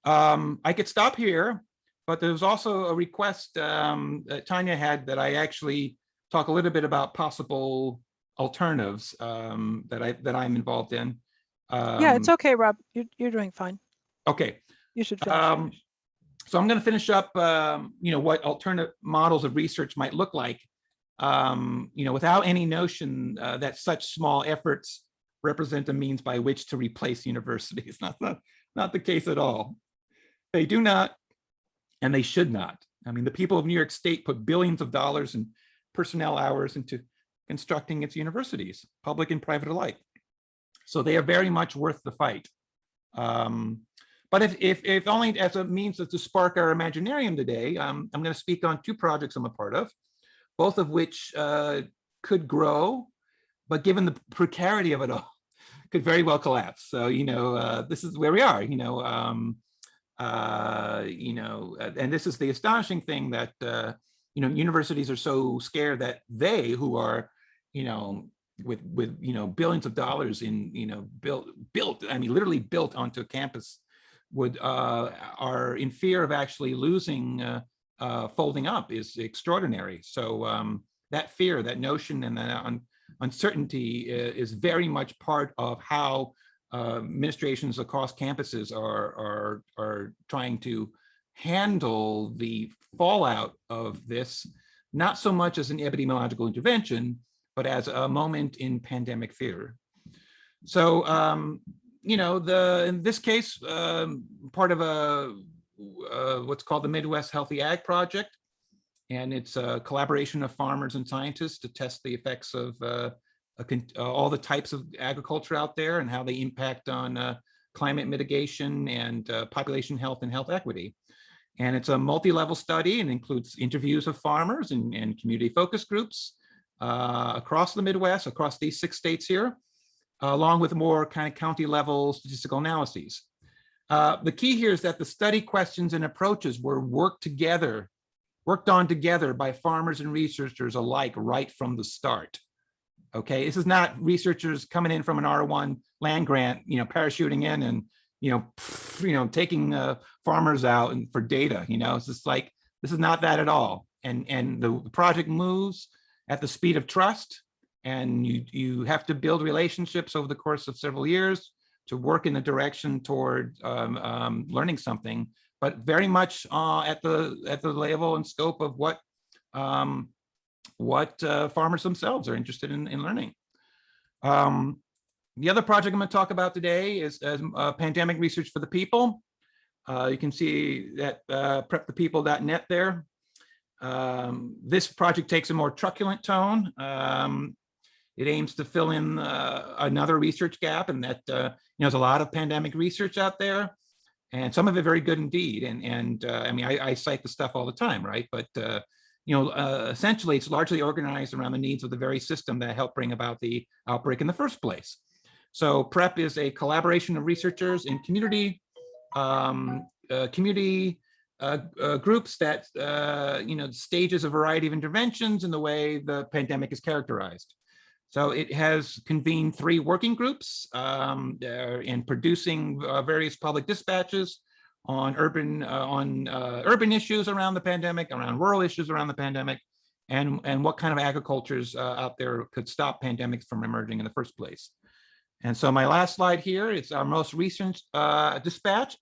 I could stop here, but there was also a request that Tanya had that I actually talk a little bit about possible alternatives that I'm involved in. Yeah, it's okay, Rob. You're doing fine. Okay. You should finish. So I'm going to finish up, what alternate models of research might look like, without any notion that such small efforts represent a means by which to replace universities. Not the case at all. They do not, and they should not. I mean, the people of New York State put billions of dollars in personnel hours into constructing its universities, public and private alike. So they are very much worth the fight. But if only as a means to spark our imaginarium today, I'm going to speak on two projects I'm a part of, both of which could grow, but given the precarity of it all, could very well collapse. So, this is where we are, and this is the astonishing thing that, universities are so scared that they who are, with billions of dollars in, built, I mean, literally built onto a campus are in fear of actually losing, folding up is extraordinary. So that fear, that notion, and that uncertainty is very much part of how administrations across campuses are trying to handle the fallout of this, not so much as an epidemiological intervention, but as a moment in pandemic fear. So, in this case, part of what's called the Midwest Healthy Ag Project, and it's a collaboration of farmers and scientists to test the effects of all the types of agriculture out there and how they impact on climate mitigation and population health and health equity. And it's a multi-level study and includes interviews of farmers and community focus groups across the Midwest, across these 6 states here, along with more kind of county level statistical analyses. The key here is that the study questions and approaches were worked on together by farmers and researchers alike right from the start. Okay, this is not researchers coming in from an R1 land grant, parachuting in and taking farmers out and for data. It's just like, this is not that at all. And the project moves at the speed of trust, and you have to build relationships over the course of several years to work in the direction toward learning something, but very much at the level and scope of what farmers themselves are interested in learning. The other project I'm going to talk about today is pandemic research for the people. You can see that prepthepeople.net there. This project takes a more truculent tone. It aims to fill in another research gap, and that there's a lot of pandemic research out there, and some of it very good indeed. And I mean, I cite the stuff all the time, right? But essentially, it's largely organized around the needs of the very system that helped bring about the outbreak in the first place. So PrEP is a collaboration of researchers and community groups that stages a variety of interventions in the way the pandemic is characterized. So it has convened 3 working groups in producing various public dispatches on urban issues around the pandemic, around rural issues around the pandemic, and what kind of agricultures out there could stop pandemics from emerging in the first place. And so my last slide here is our most recent dispatch,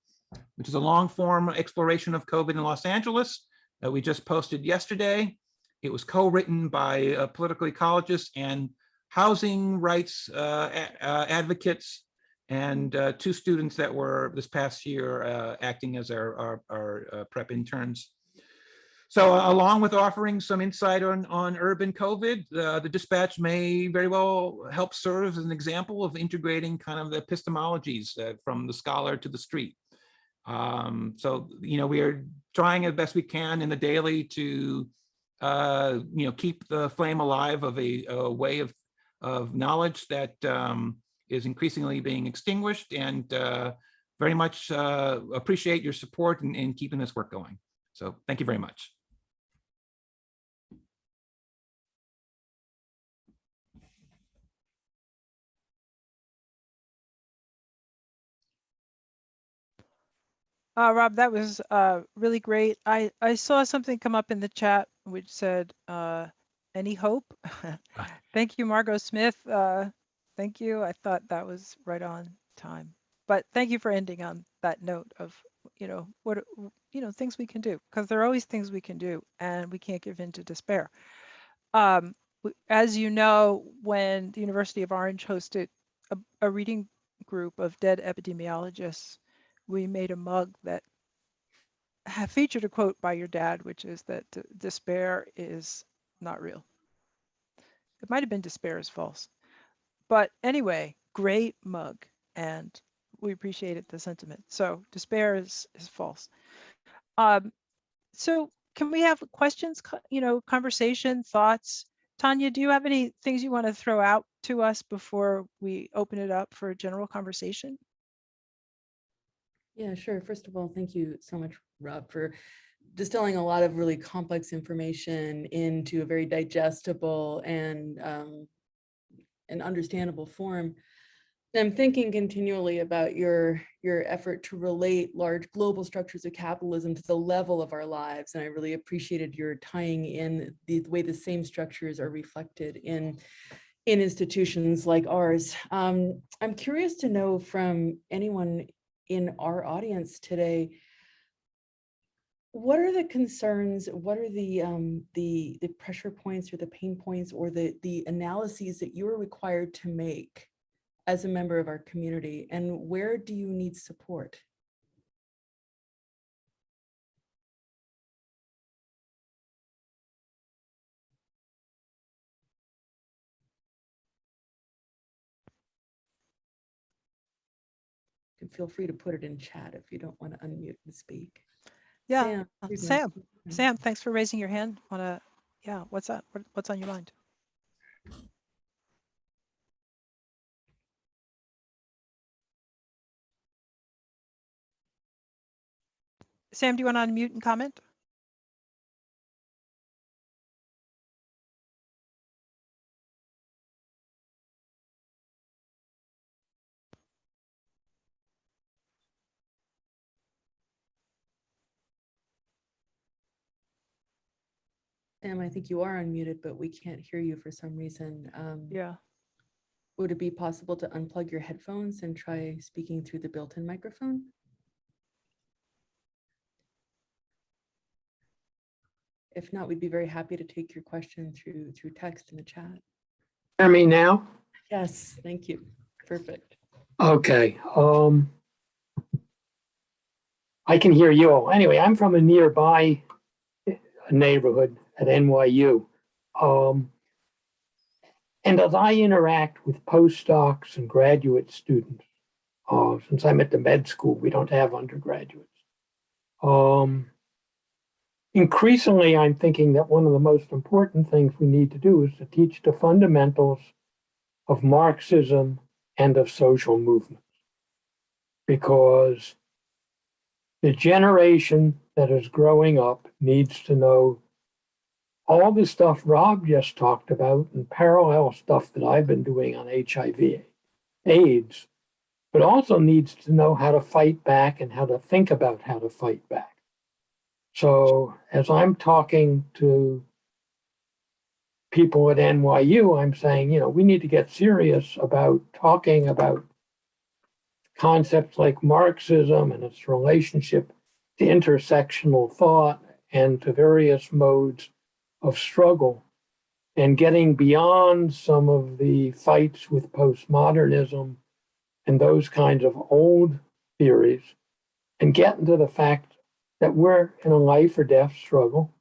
which is a long form exploration of COVID in Los Angeles that we just posted yesterday. It was co-written by political ecologists and housing rights advocates, and 2 students that were this past year acting as our PrEP interns. So along with offering some insight on urban COVID, the dispatch may very well help serve as an example of integrating kind of the epistemologies from the scholar to the street. So, we are trying as best we can in the daily to, keep the flame alive of a way of knowledge that is increasingly being extinguished, and very much appreciate your support in keeping this work going. So thank you very much. Rob, that was really great. I saw something come up in the chat which said, any hope? Thank you, Margot Smith. Thank you. I thought that was right on time. But thank you for ending on that note of, what, things we can do, because there are always things we can do, and we can't give in to despair. As you know, when the University of Orange hosted a reading group of dead epidemiologists, we made a mug that featured a quote by your dad, which is that despair is not real. It might have been despair is false. But anyway, great mug, and we appreciated the sentiment. So despair is false. So can we have questions, conversation, thoughts? Tanya, do you have any things you want to throw out to us before we open it up for general conversation? Yeah, sure. First of all, thank you so much, Rob, for distilling a lot of really complex information into a very digestible and understandable form. And I'm thinking continually about your effort to relate large global structures of capitalism to the level of our lives. And I really appreciated your tying in the way the same structures are reflected in institutions like ours. I'm curious to know from anyone in our audience today, what are the concerns? What are the pressure points or the pain points or the analyses that you're required to make as a member of our community, and where do you need support? can feel free to put it in chat if you don't want to unmute and speak. Yeah, Sam, you're Sam, next. Sam, thanks for raising your hand. Yeah, what's that? What's on your mind? Sam, do you want to unmute and comment? Sam, I think you are unmuted, but we can't hear you for some reason. Yeah. Would it be possible to unplug your headphones and try speaking through the built-in microphone? If not, we'd be very happy to take your question through text in the chat. Hear me now? Yes, thank you. Perfect. Okay. I can hear you all. Anyway, I'm from a nearby neighborhood at NYU. And as I interact with postdocs and graduate students, since I'm at the med school, we don't have undergraduates. Increasingly, I'm thinking that one of the most important things we need to do is to teach the fundamentals of Marxism and of social movements. Because the generation that is growing up needs to know all the stuff Rob just talked about and parallel stuff that I've been doing on HIV, AIDS, but also needs to know how to fight back and how to think about how to fight back. So as I'm talking to people at NYU, I'm saying, we need to get serious about talking about concepts like Marxism and its relationship to intersectional thought and to various modes of struggle, and getting beyond some of the fights with postmodernism and those kinds of old theories, and get into the fact that we're in a life or death struggle.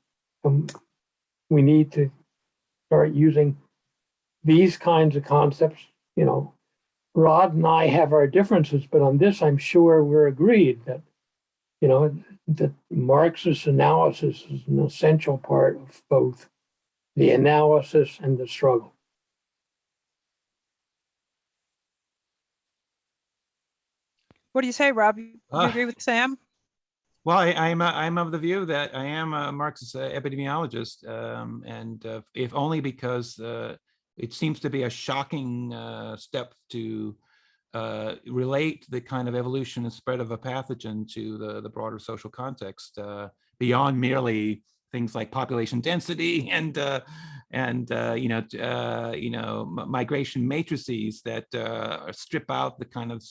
We need to start using these kinds of concepts. Rod and I have our differences, but on this, I'm sure we're agreed that, that Marxist analysis is an essential part of both the analysis and the struggle. What do you say, Rob? You agree with Sam? Well, I'm of the view that I am a Marxist epidemiologist, and if only because it seems to be a shocking step to relate the kind of evolution and spread of a pathogen to the broader social context beyond merely things like population density and migration matrices that strip out the kind of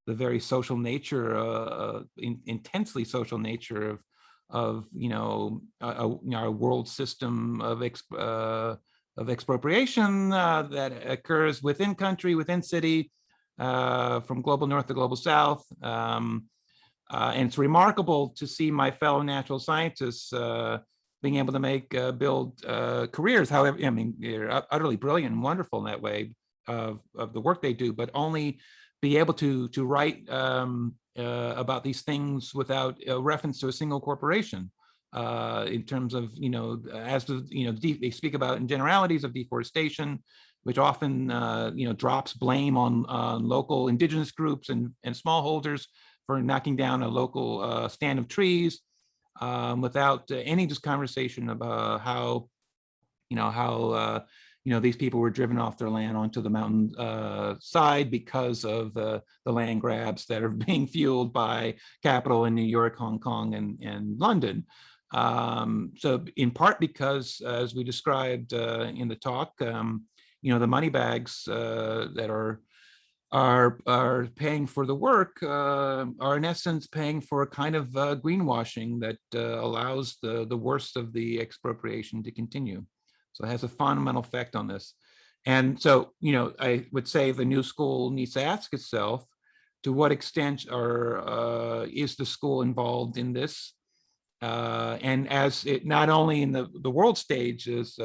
the very social nature, intensely social nature of our world system of expropriation that occurs within country, within city, from global north to global south. And it's remarkable to see my fellow natural scientists being able to build careers. However, I mean, they're utterly brilliant and wonderful in that way of the work they do, but only be able to write about these things without reference to a single corporation. In terms of, they speak about in generalities of deforestation, which often, drops blame on local indigenous groups and smallholders for knocking down a local stand of trees, without any just conversation about how these people were driven off their land onto the mountain side because of the land grabs that are being fueled by capital in New York, Hong Kong, and London. So in part because, as we described in the talk, the money bags that are paying for the work are in essence paying for a kind of greenwashing that allows the worst of the expropriation to continue. So it has a fundamental effect on this. And so, I would say the new school needs to ask itself, to what extent is the school involved in this? And as it not only in the world stage, as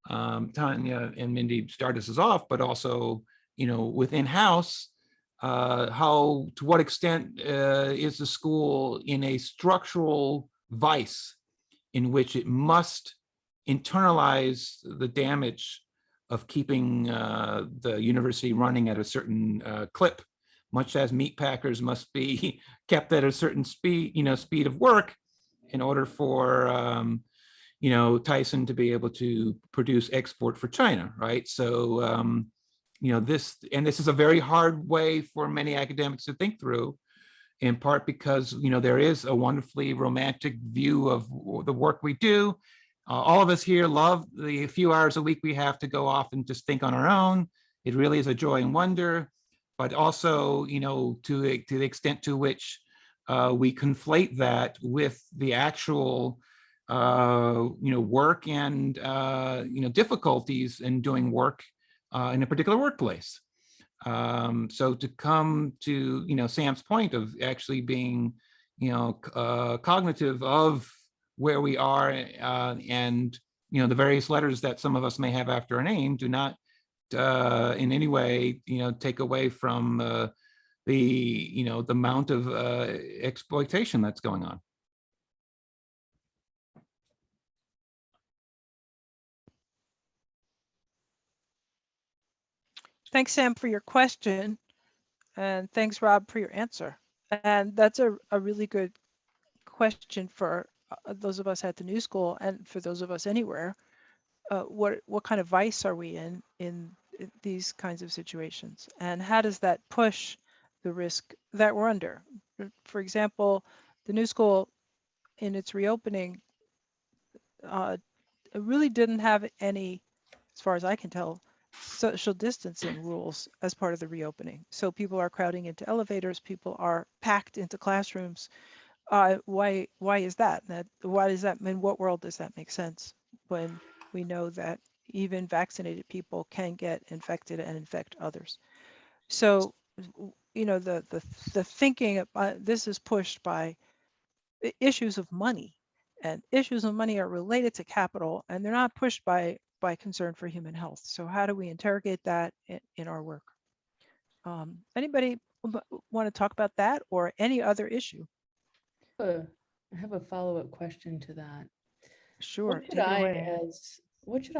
Tanya and Mindy started us off, but also, within house, to what extent is the school in a structural vice in which it must internalize the damage of keeping the university running at a certain clip, much as meat packers must be kept at a certain speed, speed of work in order for Tyson to be able to produce export for China, right? So this is a very hard way for many academics to think through, in part because there is a wonderfully romantic view of the work we do. All of us here love the few hours a week we have to go off and just think on our own. It really is a joy and wonder, but also to the extent to which we conflate that with the actual work and difficulties in doing work in a particular workplace. So to come to Sam's point of actually being cognitive of where we are and the various letters that some of us may have after our name do not in any way take away from the amount of exploitation that's going on. Thanks, Sam, for your question. And thanks, Rob, for your answer. And that's a really good question for those of us at the New School and for those of us anywhere. What kind of vice are we in these kinds of situations? And how does that push the risk that we're under? For example, the New School in its reopening really didn't have any, as far as I can tell, social distancing rules as part of the reopening. So people are crowding into elevators, people are packed into classrooms. Why is that? Why does that, in what world does that make sense when we know that even vaccinated people can get infected and infect others? So, the thinking, this is pushed by issues of money, and issues of money are related to capital, and they're not pushed by concern for human health. So how do we interrogate that in our work? Anybody want to talk about that or any other issue? I have a follow-up question to that. Sure, What should take it I, away.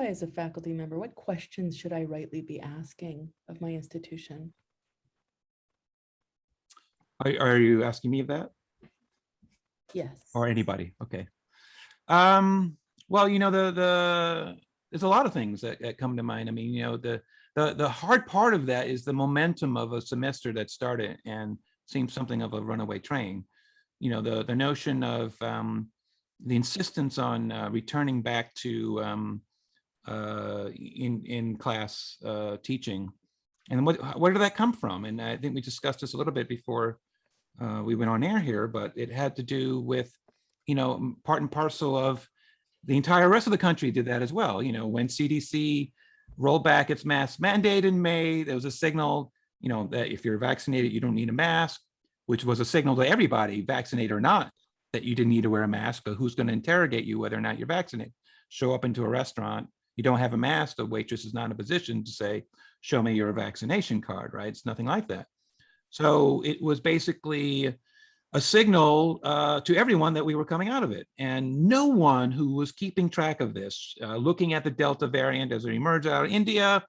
as a faculty member, what questions should I rightly be asking of my institution? Are you asking me of that? Yes. Or anybody? Okay. Well, there's a lot of things that come to mind. I mean, the hard part of that is the momentum of a semester that started and seems something of a runaway train. The notion of the insistence on returning back to in class teaching, and where did that come from? And I think we discussed this a little bit before we went on air here, but it had to do with part and parcel of the entire rest of the country did that as well. When CDC rolled back its mask mandate in May, there was a signal, that if you're vaccinated, you don't need a mask, which was a signal to everybody, vaccinated or not, that you didn't need to wear a mask, but who's going to interrogate you whether or not you're vaccinated? Show up into a restaurant, you don't have a mask, the waitress is not in a position to say, show me your vaccination card, right? It's nothing like that. So it was basically a signal to everyone that we were coming out of it. And no one who was keeping track of this, looking at the Delta variant as it emerged out of India,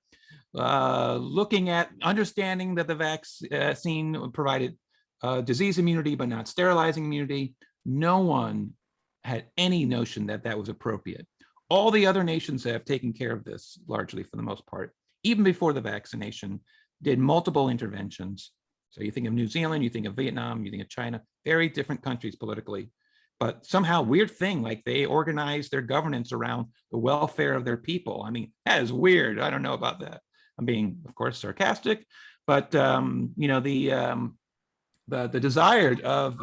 looking at understanding that the vaccine provided disease immunity, but not sterilizing immunity, no one had any notion that that was appropriate. All the other nations have taken care of this largely for the most part, even before the vaccination, did multiple interventions. So you think of New Zealand, you think of Vietnam, you think of China, very different countries politically, but somehow weird thing, like they organize their governance around the welfare of their people. I mean, that is weird. I don't know about that. I'm being, of course, sarcastic, but the desire of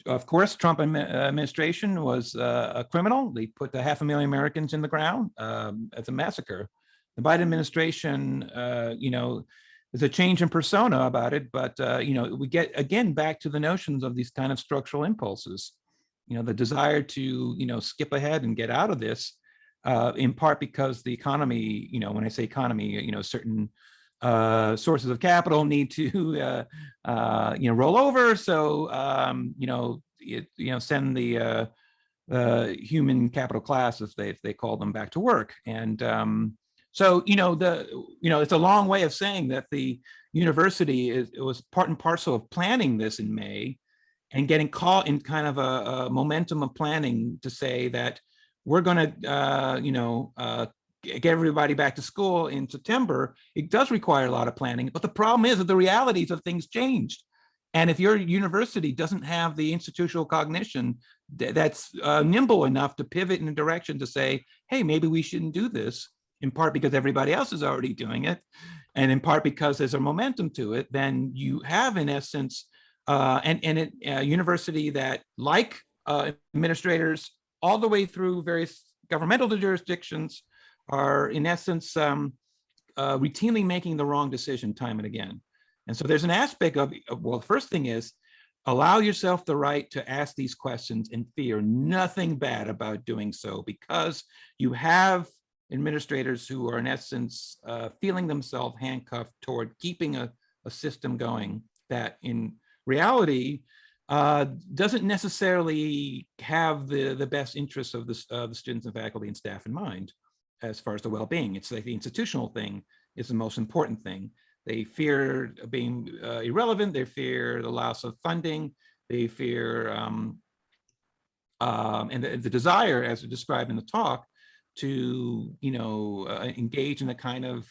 of course, Trump administration was a criminal. They put 500,000 Americans in the ground as a massacre. The Biden administration, there's a change in persona about it, but we get again back to the notions of these kind of structural impulses. The desire to skip ahead and get out of this, in part because the economy. When I say economy, certain sources of capital need to roll over. So send the human capital class, as they call them, back to work. And so it's a long way of saying that the university it was part and parcel of planning this in May, and getting caught in kind of a momentum of planning to say that we're going to get everybody back to school in September. It does require a lot of planning, but the problem is that the realities of things changed. And if your university doesn't have the institutional cognition that's nimble enough to pivot in a direction to say, hey, maybe we shouldn't do this, in part because everybody else is already doing it, and in part because there's a momentum to it, then you have, in essence, a university that, like administrators all the way through various governmental jurisdictions, are in essence routinely making the wrong decision time and again. And so there's an aspect of, well, the first thing is allow yourself the right to ask these questions and fear nothing bad about doing so, because you have administrators who are in essence feeling themselves handcuffed toward keeping a system going that in reality doesn't necessarily have the best interests of the students and faculty and staff in mind. As far as the well-being, it's like the institutional thing is the most important thing. They fear being irrelevant. They fear the loss of funding. They fear and the desire, as described in the talk, to engage in a kind of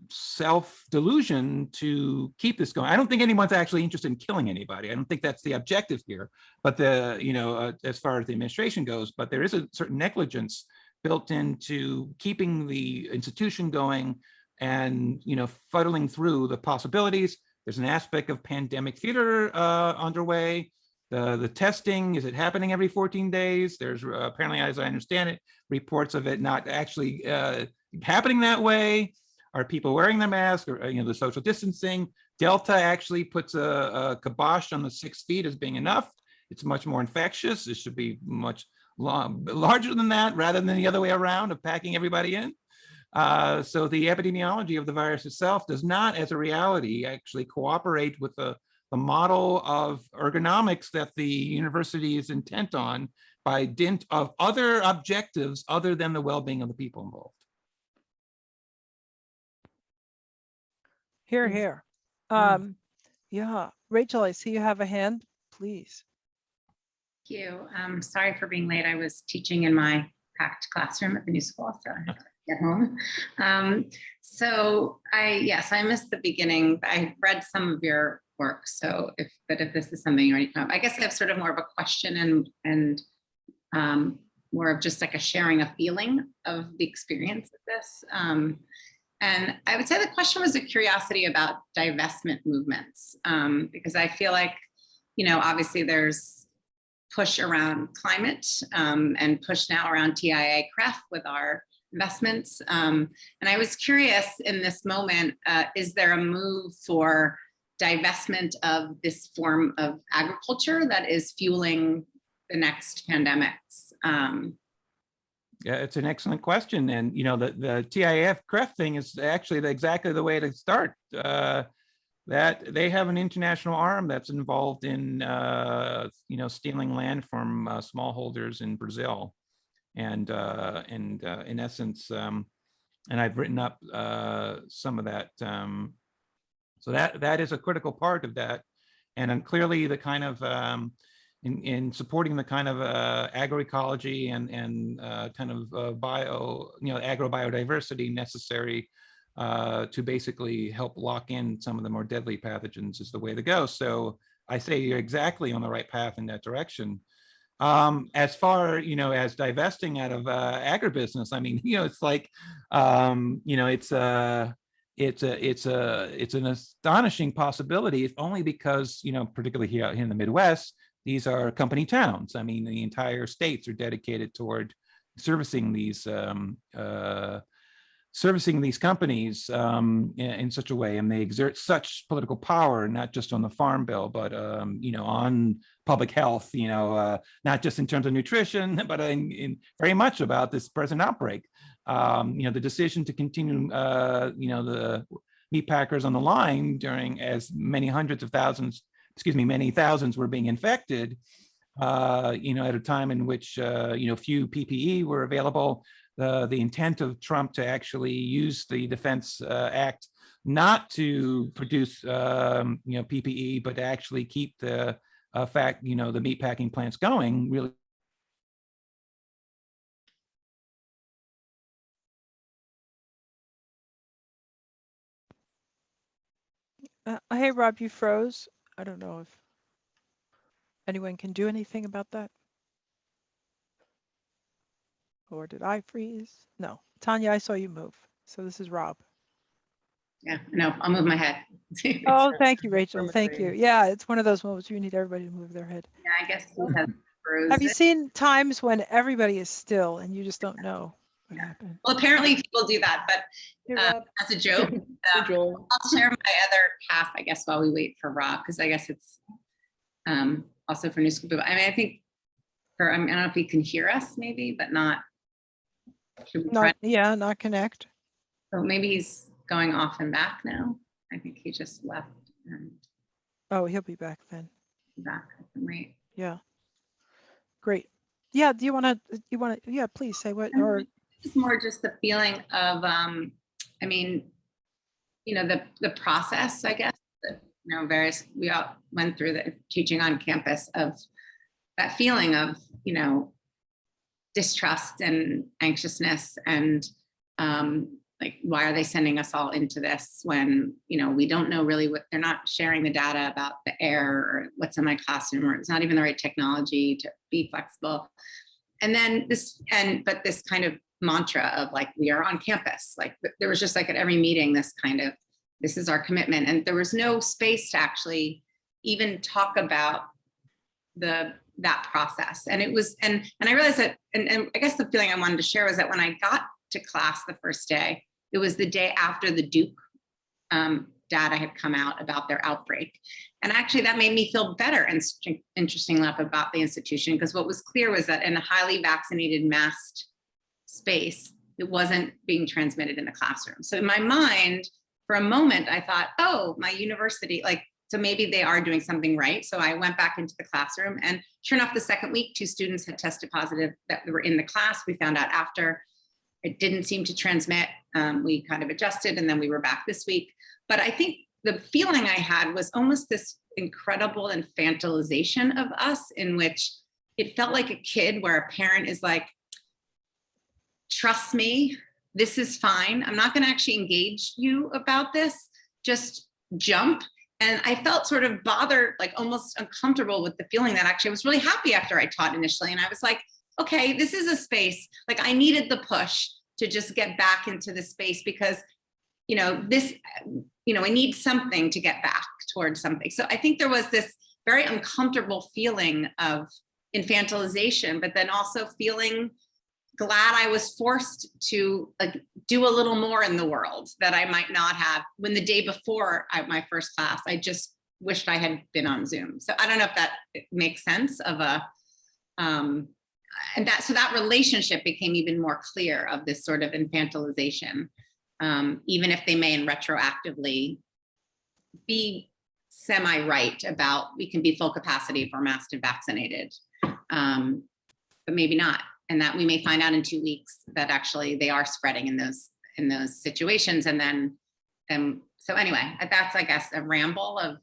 self-delusion to keep this going. I don't think anyone's actually interested in killing anybody. I don't think that's the objective here. But as far as the administration goes, but there is a certain negligence built into keeping the institution going and fuddling through the possibilities. There's an aspect of pandemic theater underway. The testing, is it happening every 14 days? There's apparently, as I understand it, reports of it not actually happening that way. Are people wearing their mask, or the social distancing? Delta actually puts a kibosh on the 6 feet as being enough. It's much more infectious. It should be much larger than that, rather than the other way around of packing everybody in. So the epidemiology of the virus itself does not, as a reality, actually cooperate with the model of ergonomics that the university is intent on, by dint of other objectives other than the well-being of the people involved. Here, here. Yeah, Rachel, I see you have a hand, please. Thank you. Sorry for being late. I was teaching in my packed classroom at the new school, so I had to get home. I missed the beginning. I read some of your work, so if this is something you already know, I guess I have sort of more of a question and more of just like a sharing a feeling of the experience of this. And I would say the question was a curiosity about divestment movements, because I feel like, obviously there's push around climate and push now around TIA CREF with our investments. And I was curious in this moment, is there a move for divestment of this form of agriculture that is fueling the next pandemics? Yeah, it's an excellent question. And, the TIF CREF thing is actually exactly the way to start. That they have an international arm that's involved in, stealing land from smallholders in Brazil. And in essence, and I've written up some of that. So that is a critical part of that. And clearly the kind of, in supporting the kind of agroecology and kind of agrobiodiversity necessary to basically help lock in some of the more deadly pathogens is the way to go. So I say you're exactly on the right path in that direction. As far, as divesting out of agribusiness, I mean, it's like, it's an astonishing possibility, if only because, particularly here in the Midwest, these are company towns. I mean, the entire states are dedicated toward servicing these servicing these companies in such a way, and they exert such political power, not just on the farm bill, but on public health, not just in terms of nutrition, but in very much about this present outbreak. The decision to continue, the meat packers on the line during as many many thousands were being infected, at a time in which, few PPE were available. The intent of Trump to actually use the Defense Act not to produce, PPE, but to actually keep the the meat packing plants going really. Hey, Rob, you froze. I don't know if anyone can do anything about that. Or did I freeze? No. Tanya, I saw you move. So this is Rob. Yeah, no, I'll move my head. Oh, thank you, Rachel. From a Thank you. tree. Yeah, it's one of those moments you need everybody to move their head. Yeah, I guess he has Have you frozen. seen times when everybody is still and you just don't know what happened? Well, apparently people do that, but Hey, Rob. as a joke, Hey, Joel. I'll share my other half, I guess, while we wait for Rob, because I guess it's also for new school people. I mean, I think I don't know if he can hear us maybe, but not. Should we try? Not connect. So maybe he's going off and back now. I think he just left and Oh, he'll be back then. back. I can wait. Yeah. Great. Yeah. Do you want to, yeah, please say what, or It's more just the feeling of, I mean, the process, I guess, that, we all went through the teaching on campus of that feeling of, distrust and anxiousness and like, why are they sending us all into this when, we don't know really what, they're not sharing the data about the air or what's in my classroom, or it's not even the right technology to be flexible. And then but this kind of mantra of like, we are on campus. Like there was just like at every meeting, this is our commitment. And there was no space to actually even talk about that process. And it was, and I realized that, and I guess the feeling I wanted to share was that when I got to class the first day, it was the day after the Duke data had come out about their outbreak. And actually that made me feel better and interesting enough about the institution, because what was clear was that in a highly vaccinated masked space, it wasn't being transmitted in the classroom. So in my mind, for a moment, I thought, oh, my university, so maybe they are doing something right. So I went back into the classroom, and sure enough, the second week, 2 students had tested positive that were in the class. We found out after. It didn't seem to transmit. We kind of adjusted, and then we were back this week. But I think the feeling I had was almost this incredible infantilization of us, in which it felt like a kid where a parent is like, trust me, this is fine. I'm not going to actually engage you about this. Just jump. And I felt sort of bothered, like almost uncomfortable with the feeling that actually I was really happy after I taught initially. And I was like, okay, this is a space, like I needed the push to just get back into the space, because, I need something to get back towards something. So I think there was this very uncomfortable feeling of infantilization, but then also feeling glad I was forced to do a little more in the world that I might not have when the day before my first class, I just wished I had been on Zoom. So I don't know if that makes sense of so that relationship became even more clear of this sort of infantilization, even if they may retroactively be semi-right about we can be full capacity if we're masked and vaccinated, but maybe not. And that we may find out in 2 weeks that actually they are spreading in those situations. And then, so anyway, that's, I guess, a ramble of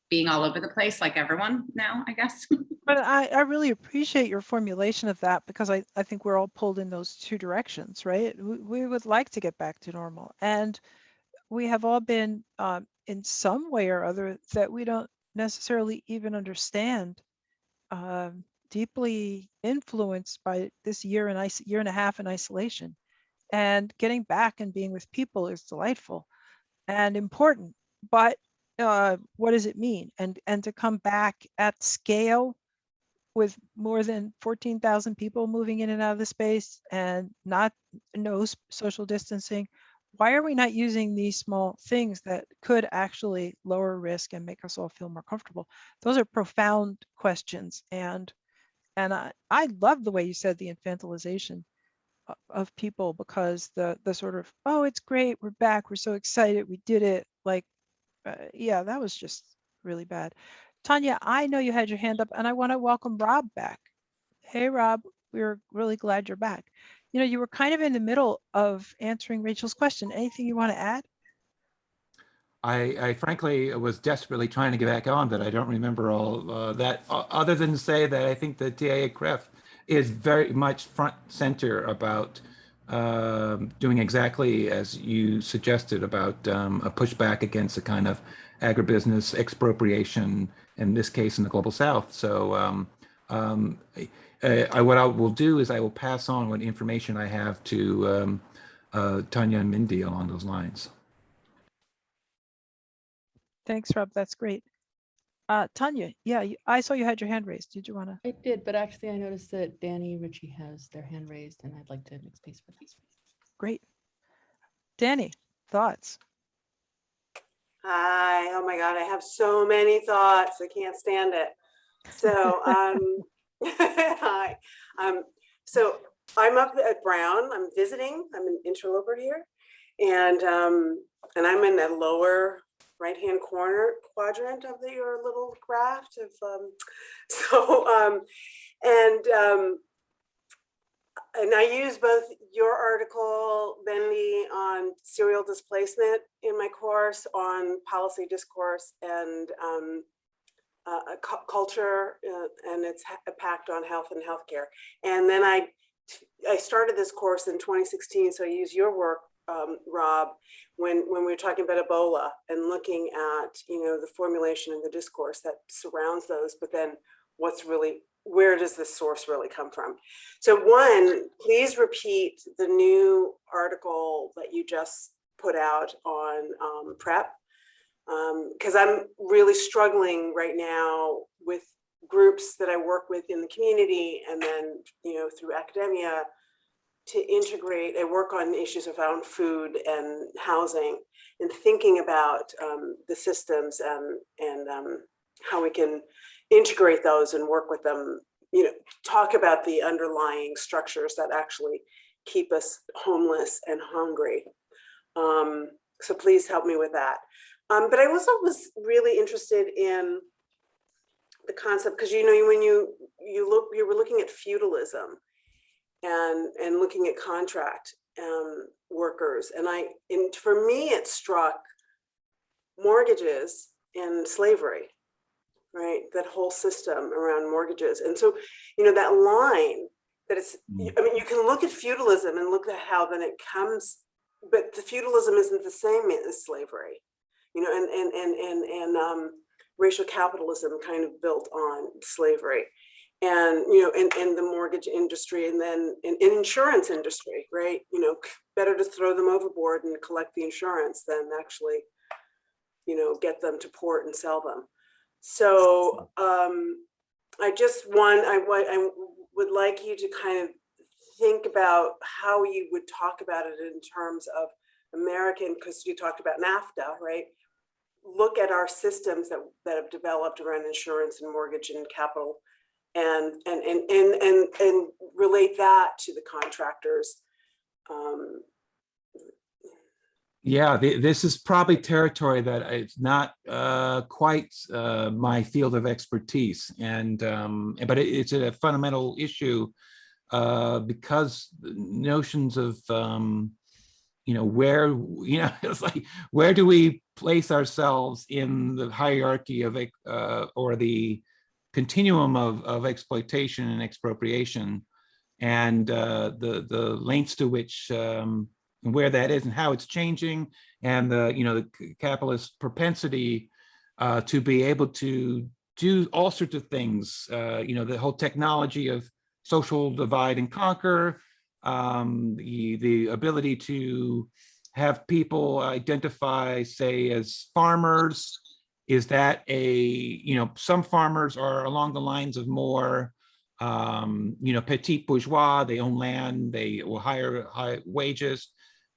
being all over the place like everyone now, I guess. But I really appreciate your formulation of that, because I think we're all pulled in those 2 directions, right? We would like to get back to normal. And we have all been in some way or other that we don't necessarily even understand, deeply influenced by this year and a half in isolation. And getting back and being with people is delightful and important. But what does it mean? And to come back at scale with more than 14,000 people moving in and out of the space and no social distancing? Why are we not using these small things that could actually lower risk and make us all feel more comfortable? Those are profound questions. And I love the way you said the infantilization of people, because the sort of, oh, it's great, we're back, we're so excited, we did it. Like, yeah, that was just really bad. Tanya, I know you had your hand up, and I want to welcome Rob back. Hey, Rob, we're really glad you're back. You know, you were kind of in the middle of answering Rachel's question. Anything you want to add? I frankly was desperately trying to get back on, but I don't remember all that, other than to say that I think the TIA-CREF is very much front center about doing exactly as you suggested about a pushback against a kind of agribusiness expropriation, in this case in the Global South. So what I will do is I will pass on what information I have to Tanya and Mindy along those lines. Thanks, Rob. That's great. Tanya, yeah, I saw you had your hand raised. Did you want to? I did, but actually I noticed that Danny Ritchie has their hand raised, and I'd like to make space for these. Great. Danny, thoughts? Hi, oh my God, I have so many thoughts. I can't stand it. So, hi. So I'm up at Brown. I'm visiting. I'm an interloper here, and I'm in the lower right-hand corner quadrant of your little graph of and I use both your article, Bendy, on serial displacement in my course on policy discourse and culture and its impact on health and healthcare. And then I started this course in 2016, so I use your work, Rob, when we were talking about Ebola and looking at the formulation and the discourse that surrounds those, but then where does this source really come from? So one, please repeat the new article that you just put out on PrEP, because I'm really struggling right now with groups that I work with in the community and then through academia to integrate. I work on issues around food and housing and thinking about the systems and how we can integrate those and work with them, talk about the underlying structures that actually keep us homeless and hungry. So please help me with that. But I also was really interested in the concept, because when you were looking at feudalism and looking at contract workers, and for me it struck mortgages and slavery, right? That whole system around mortgages. And so, that line that it's, I mean, you can look at feudalism and look at how then it comes, but the feudalism isn't the same as slavery, and racial capitalism kind of built on slavery and, and the mortgage industry and then in insurance industry, right? Better to throw them overboard and collect the insurance than actually, get them to port and sell them. So I would like you to kind of think about how you would talk about it in terms of American, because you talked about NAFTA, right? Look at our systems that have developed around insurance and mortgage and capital and relate that to the contractors. Yeah, this is probably territory that it's not quite my field of expertise, but it's a fundamental issue because notions of where it's like, where do we place ourselves in the hierarchy of or the continuum of exploitation and expropriation, and the lengths to which and where that is and how it's changing, and the capitalist propensity to be able to do all sorts of things, the whole technology of social divide and conquer, the ability to have people identify, say, as farmers. Is that some farmers are along the lines of more petit bourgeois, they own land, they will hire high wages,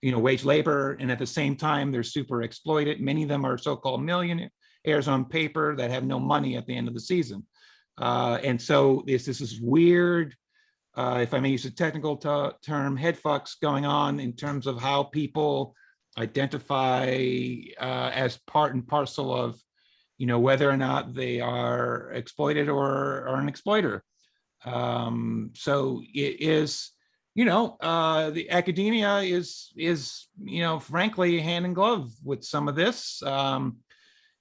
wage labor, and at the same time, they're super exploited. Many of them are so-called millionaires on paper that have no money at the end of the season. And so this is weird, if I may use a technical term, head fucks going on in terms of how people identify as part and parcel of, whether or not they are exploited or an exploiter. So it is, the academia is, frankly, hand in glove with some of this.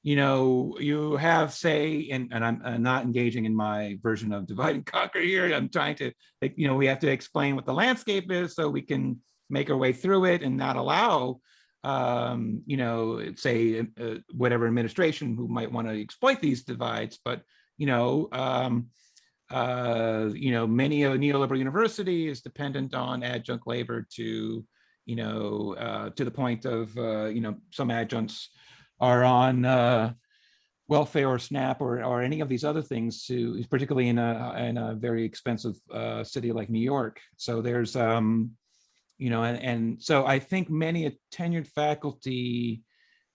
You have, say, and I'm not engaging in my version of divide and conquer here. I'm trying to, we have to explain what the landscape is so we can make our way through it and not allow, say, whatever administration who might want to exploit these divides. But, many a neoliberal university is dependent on adjunct labor to the point of, some adjuncts are on welfare or SNAP or any of these other things, particularly in a very expensive city like New York. So there's, and so I think many a tenured faculty,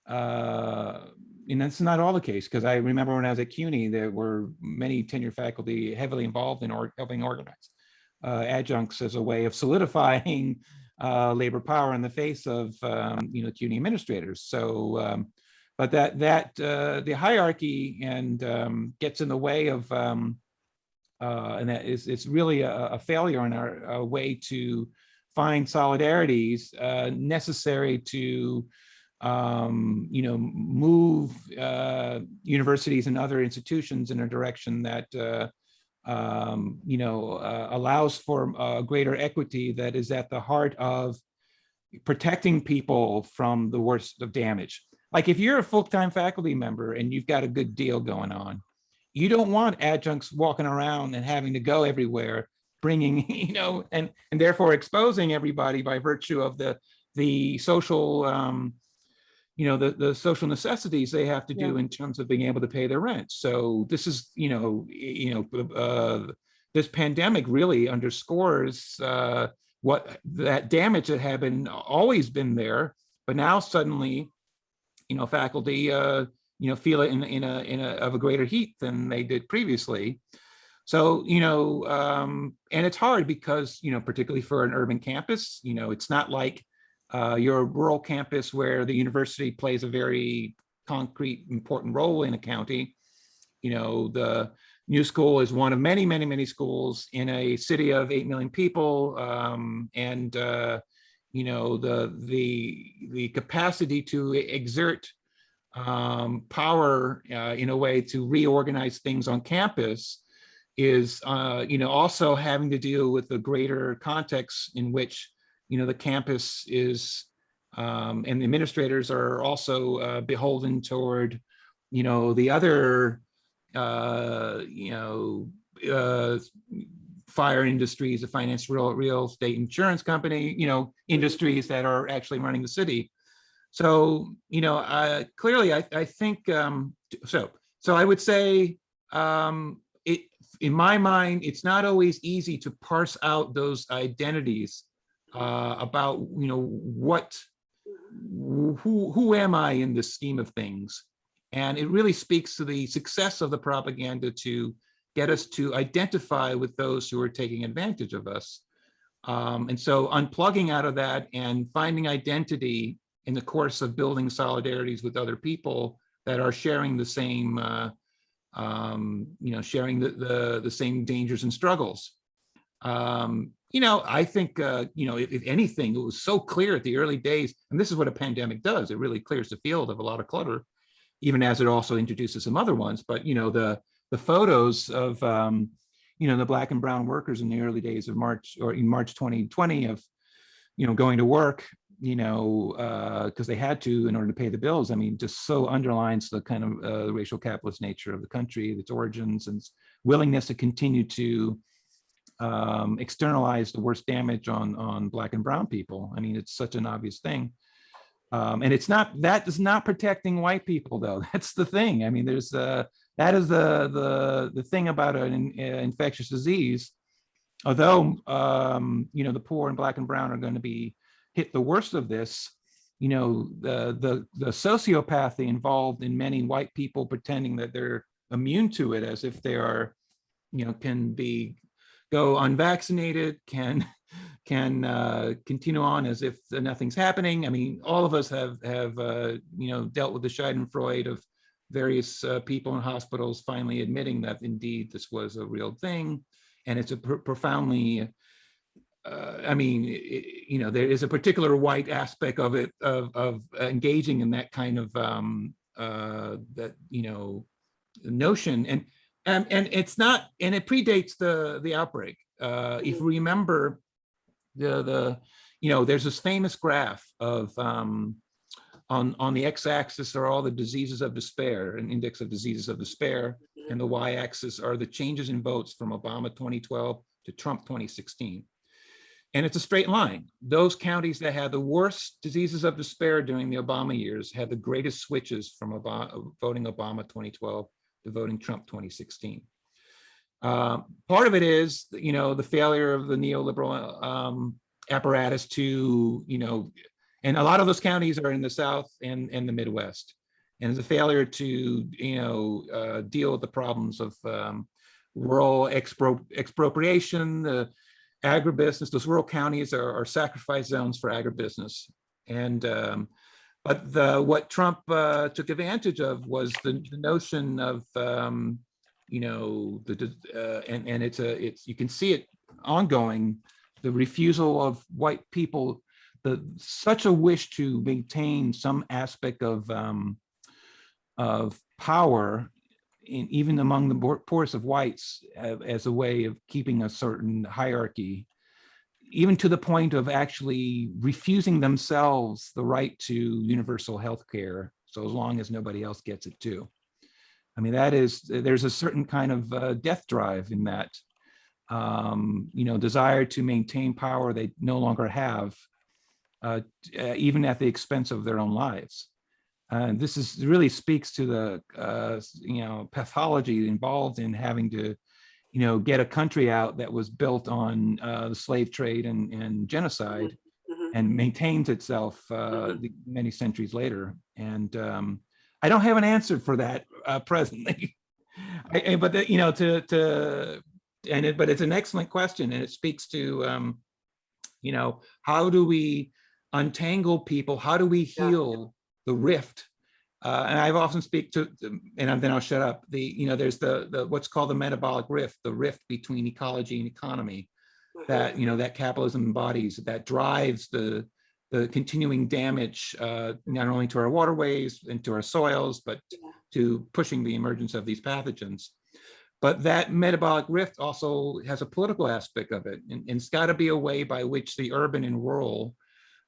and that's not all the case, because I remember when I was at CUNY, there were many tenured faculty heavily involved in helping organize adjuncts as a way of solidifying labor power in the face of, CUNY administrators. So, but the hierarchy and gets in the way of, and that it's really a failure in our way to find solidarities necessary to move universities and other institutions in a direction that allows for greater equity that is at the heart of protecting people from the worst of damage. Like if you're a full-time faculty member and you've got a good deal going on, you don't want adjuncts walking around and having to go everywhere, bringing, and therefore exposing everybody by virtue of the social, the social necessities they have to do in terms of being able to pay their rent. So this is, this pandemic really underscores what that damage that had always been there, but now suddenly, faculty, feel it in a greater heat than they did previously. So, and it's hard because, particularly for an urban campus, it's not like your rural campus where the university plays a very concrete, important role in a county. The New School is one of many, many, many schools in a city of 8 million people, and the capacity to exert power in a way to reorganize things on campus is, also having to deal with the greater context in which, the campus is, and the administrators are also beholden toward, the other, fire industries, the finance, real estate, insurance company, industries that are actually running the city. So, clearly, I think, so I would say, in my mind, it's not always easy to parse out those identities about, who am I in this scheme of things? And it really speaks to the success of the propaganda to get us to identify with those who are taking advantage of us. And so unplugging out of that and finding identity in the course of building solidarities with other people that are sharing the same, sharing the same dangers and struggles. I think, if anything, it was so clear at the early days, and this is what a pandemic does. It really clears the field of a lot of clutter, even as it also introduces some other ones. But, the photos of, the Black and brown workers in the early days of March, or in March 2020 of, going to work, because they had to in order to pay the bills. I mean, just so underlines the kind of racial capitalist nature of the country, its origins, and its willingness to continue to externalize the worst damage on Black and brown people. I mean, it's such an obvious thing. And that is not protecting white people, though. That's the thing. I mean, there's that is the thing about an infectious disease. Although you know, the poor and black and brown are going to be hit the worst of this, you know, the sociopathy involved in many white people pretending that they're immune to it, as if they are, you know, can go unvaccinated, can continue on as if nothing's happening. I mean, all of us have you know, dealt with the Schadenfreude of various people in hospitals finally admitting that indeed this was a real thing, and it's a profoundly I mean, you know, there is a particular white aspect of it, of engaging in that kind of that, you know, notion, and it's not, and it predates the outbreak. If you remember the you know, there's this famous graph of on the x-axis are all the diseases of despair, an index of diseases of despair, and the y-axis are the changes in votes from Obama 2012 to Trump 2016. And it's a straight line. Those counties that had the worst diseases of despair during the Obama years had the greatest switches from voting Obama 2012 to voting Trump 2016. Part of it is, you know, the failure of the neoliberal apparatus to, you know, and a lot of those counties are in the South and the Midwest, and the failure to, you know, deal with the problems of rural expropriation, the agribusiness. Those rural counties are sacrifice zones for agribusiness. And but what Trump took advantage of was the notion of you know, and it's you can see it ongoing, the refusal of white people, such a wish to maintain some aspect of power even among the poorest of whites, as a way of keeping a certain hierarchy, even to the point of actually refusing themselves the right to universal health care, so as long as nobody else gets it too. I mean, there's a certain kind of death drive in that, you know, desire to maintain power they no longer have, even at the expense of their own lives. This really speaks to the you know, pathology involved in having to, you know, get a country out that was built on the slave trade and genocide, and maintains itself many centuries later. And I don't have an answer for that presently, but you know, but it's an excellent question, and it speaks to you know, how do we untangle people? How do we heal the rift? And I've often speak to, and then I'll shut up. You know, there's the what's called the metabolic rift, the rift between ecology and economy, that, you know, that capitalism embodies, that drives the continuing damage, not only to our waterways and to our soils, but to pushing the emergence of these pathogens. But that metabolic rift also has a political aspect of it, and it's got to be a way by which the urban and rural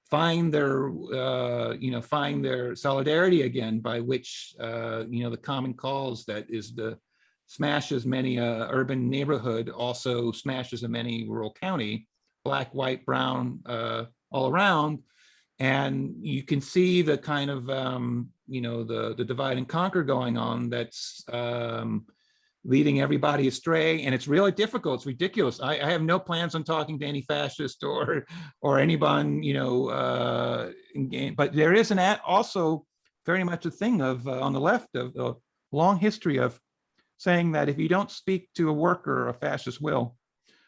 find their you know, find their solidarity again, by which you know, the common cause that is the smashes many urban neighborhood also smashes a many rural county, black, white, brown, all around. And you can see the kind of you know, the divide and conquer going on, that's leading everybody astray, and it's really difficult. It's ridiculous. I have no plans on talking to any fascist or anyone, you know, but there is also very much a thing of on the left of a long history of saying that if you don't speak to a worker, a fascist will.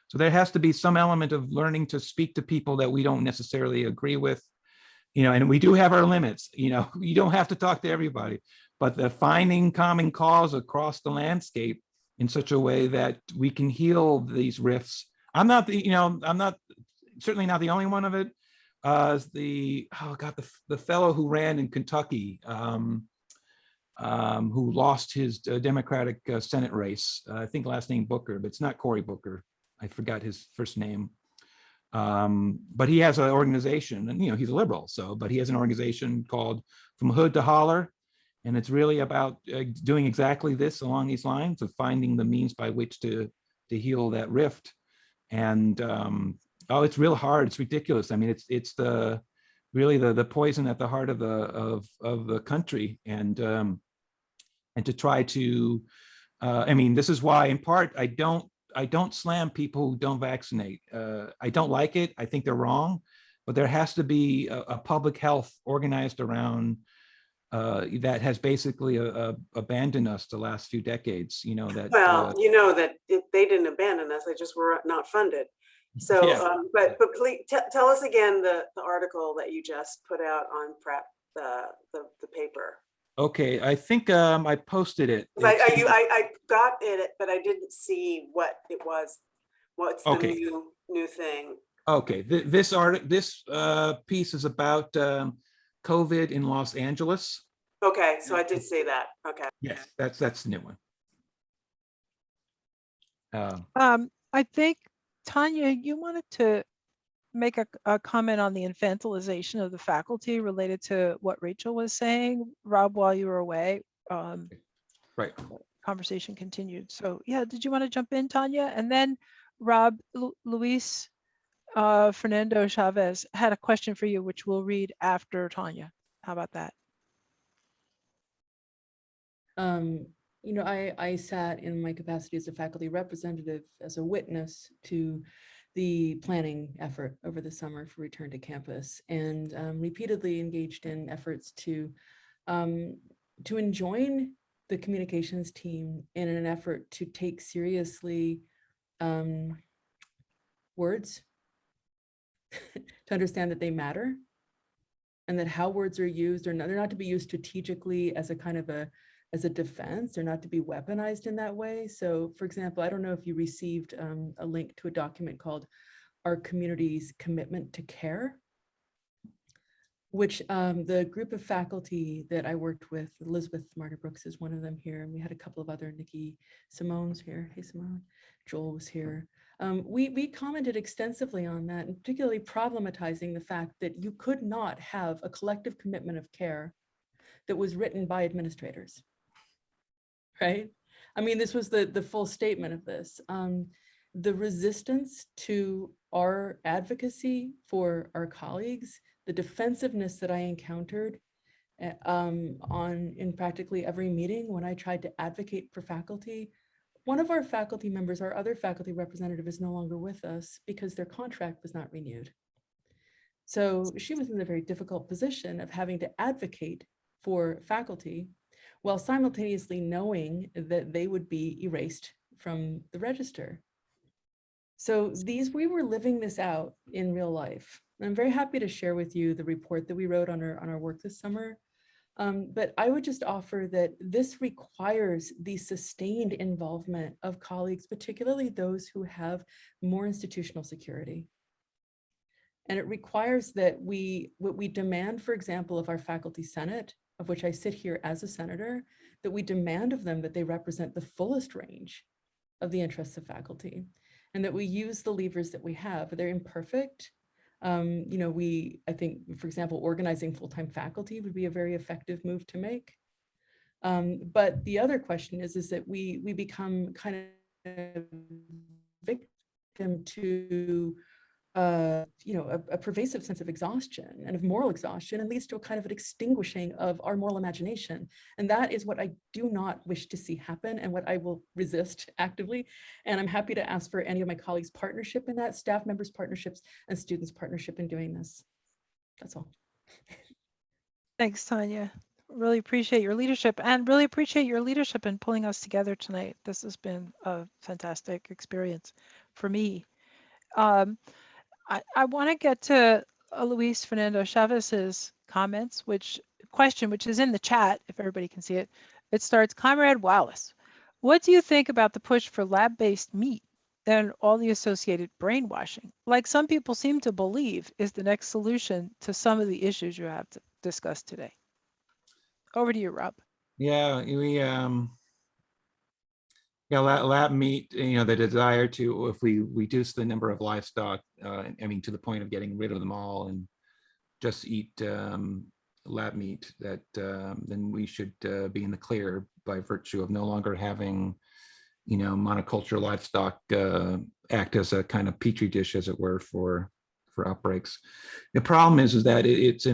So there has to be some element of learning to speak to people that we don't necessarily agree with, you know, and we do have our limits. You know, you don't have to talk to everybody, but the finding common cause across the landscape in such a way that we can heal these rifts. I'm not certainly not the only one of it. The fellow who ran in Kentucky, who lost his Democratic Senate race, I think last name Booker, but it's not Cory Booker. I forgot his first name. But he has an organization, and, you know, he's a liberal, so, but he has an organization called From Hood to Holler. And it's really about doing exactly this along these lines of finding the means by which to heal that rift. And oh, it's real hard. It's ridiculous. I mean, it's really the poison at the heart of the country, and to try to I mean, this is why, in part, I don't slam people who don't vaccinate. I don't like it. I think they're wrong, but there has to be a public health organized around that has basically abandoned us the last few decades. You know that. Well, you know that they didn't abandon us, they just were not funded. So, Yeah. but please tell us again the article that you just put out on PrEP, the paper. Okay, I think I posted it. 'Cause I got it, but I didn't see what it was. What's the Okay. new thing? Okay, this piece is about COVID in Los Angeles. Okay, so I did see that. Okay. Yes, that's the new one. I think, Tanya, you wanted to make a comment on the infantilization of the faculty related to what Rachel was saying, Rob, while you were away. Right. Conversation continued. So yeah, did you want to jump in, Tanya? And then Rob, Luis Fernando Chavez had a question for you, which we'll read after Tanya. How about that? You know, I sat in my capacity as a faculty representative as a witness to the planning effort over the summer for return to campus, and repeatedly engaged in efforts to enjoin the communications team in an effort to take seriously words, to understand that they matter, and that how words are used they're not to be used strategically as a kind of as a defense. They're not to be weaponized in that way. So, for example, I don't know if you received a link to a document called Our Community's Commitment to Care, which the group of faculty that I worked with, Elizabeth Marta Brooks is one of them here, and we had a couple of other, Nikki Simone's here. Hey, Simone. Joel was here. We commented extensively on that, and particularly problematizing the fact that you could not have a collective commitment of care that was written by administrators, right? I mean, this was the full statement of this. The resistance to our advocacy for our colleagues, the defensiveness that I encountered in practically every meeting when I tried to advocate for faculty. One of our faculty members, our other faculty representative, is no longer with us because their contract was not renewed. So she was in a very difficult position of having to advocate for faculty while simultaneously knowing that they would be erased from the register. So we were living this out in real life. I'm very happy to share with you the report that we wrote on our work this summer. But I would just offer that this requires the sustained involvement of colleagues, particularly those who have more institutional security. And it requires that what we demand, for example, of our faculty senate, of which I sit here as a senator, that we demand of them that they represent the fullest range of the interests of faculty, and that we use the levers that we have. They're imperfect. You know, I think, for example, organizing full-time faculty would be a very effective move to make. But the other question is that we become kind of victim to you know, a pervasive sense of exhaustion and of moral exhaustion, and leads to a kind of an extinguishing of our moral imagination. And that is what I do not wish to see happen, and what I will resist actively. And I'm happy to ask for any of my colleagues' partnership in that, staff members' partnerships, and students' partnership in doing this. That's all. Thanks, Tanya. Really appreciate your leadership, and really appreciate your leadership in pulling us together tonight. This has been a fantastic experience for me. I want to get to Luis Fernando Chavez's comments, which is in the chat, if everybody can see it. It starts, Comrade Wallace, what do you think about the push for lab-based meat and all the associated brainwashing, like some people seem to believe is the next solution to some of the issues you have to discuss today? Over to you, Rob. Yeah, lab meat, you know, the desire to, if we reduce the number of livestock, I mean, to the point of getting rid of them all and just eat lab meat, that then we should be in the clear by virtue of no longer having, you know, monoculture livestock act as a kind of petri dish, as it were, for outbreaks. The problem is that it's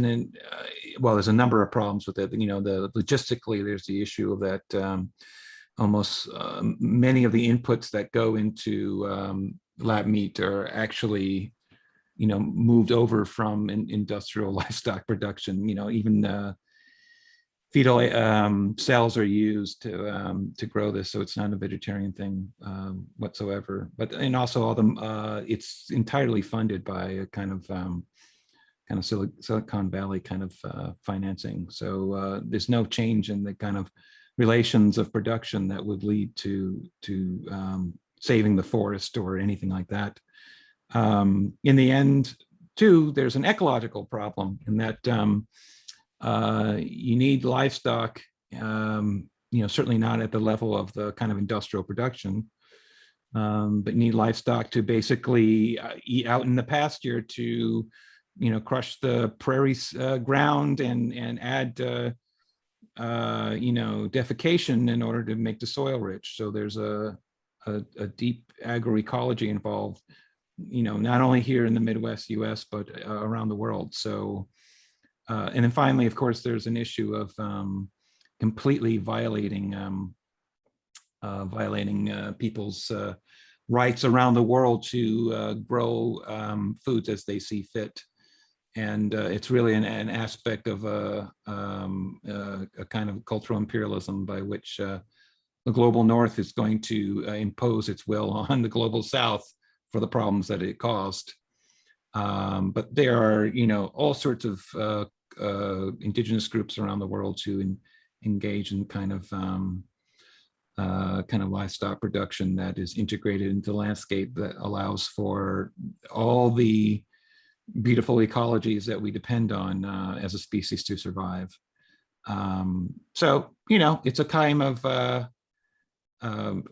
well, there's a number of problems with it. You know, logistically, there's the issue of that almost many of the inputs that go into lab meat are actually, moved over from industrial livestock production. Even fetal cells are used to grow this, so it's not a vegetarian thing whatsoever. And also all the it's entirely funded by a kind of Silicon Valley kind of financing. So there's no change in the kind of relations of production that would lead to saving the forest or anything like that. In the end, too, there's an ecological problem in that you need livestock, certainly not at the level of the kind of industrial production, but you need livestock to basically eat out in the pasture to, crush the prairie ground and add, defecation in order to make the soil rich. So there's a deep agroecology involved, not only here in the Midwest US, but around the world. So, and then finally, of course, there's an issue of completely violating people's rights around the world to grow foods as they see fit. And it's really an aspect of a kind of cultural imperialism by which the global North is going to impose its will on the global South for the problems that it caused. But there are, all sorts of indigenous groups around the world to engage in kind of livestock production that is integrated into the landscape that allows for all the beautiful ecologies that we depend on as a species to survive. So, it's a kind of, and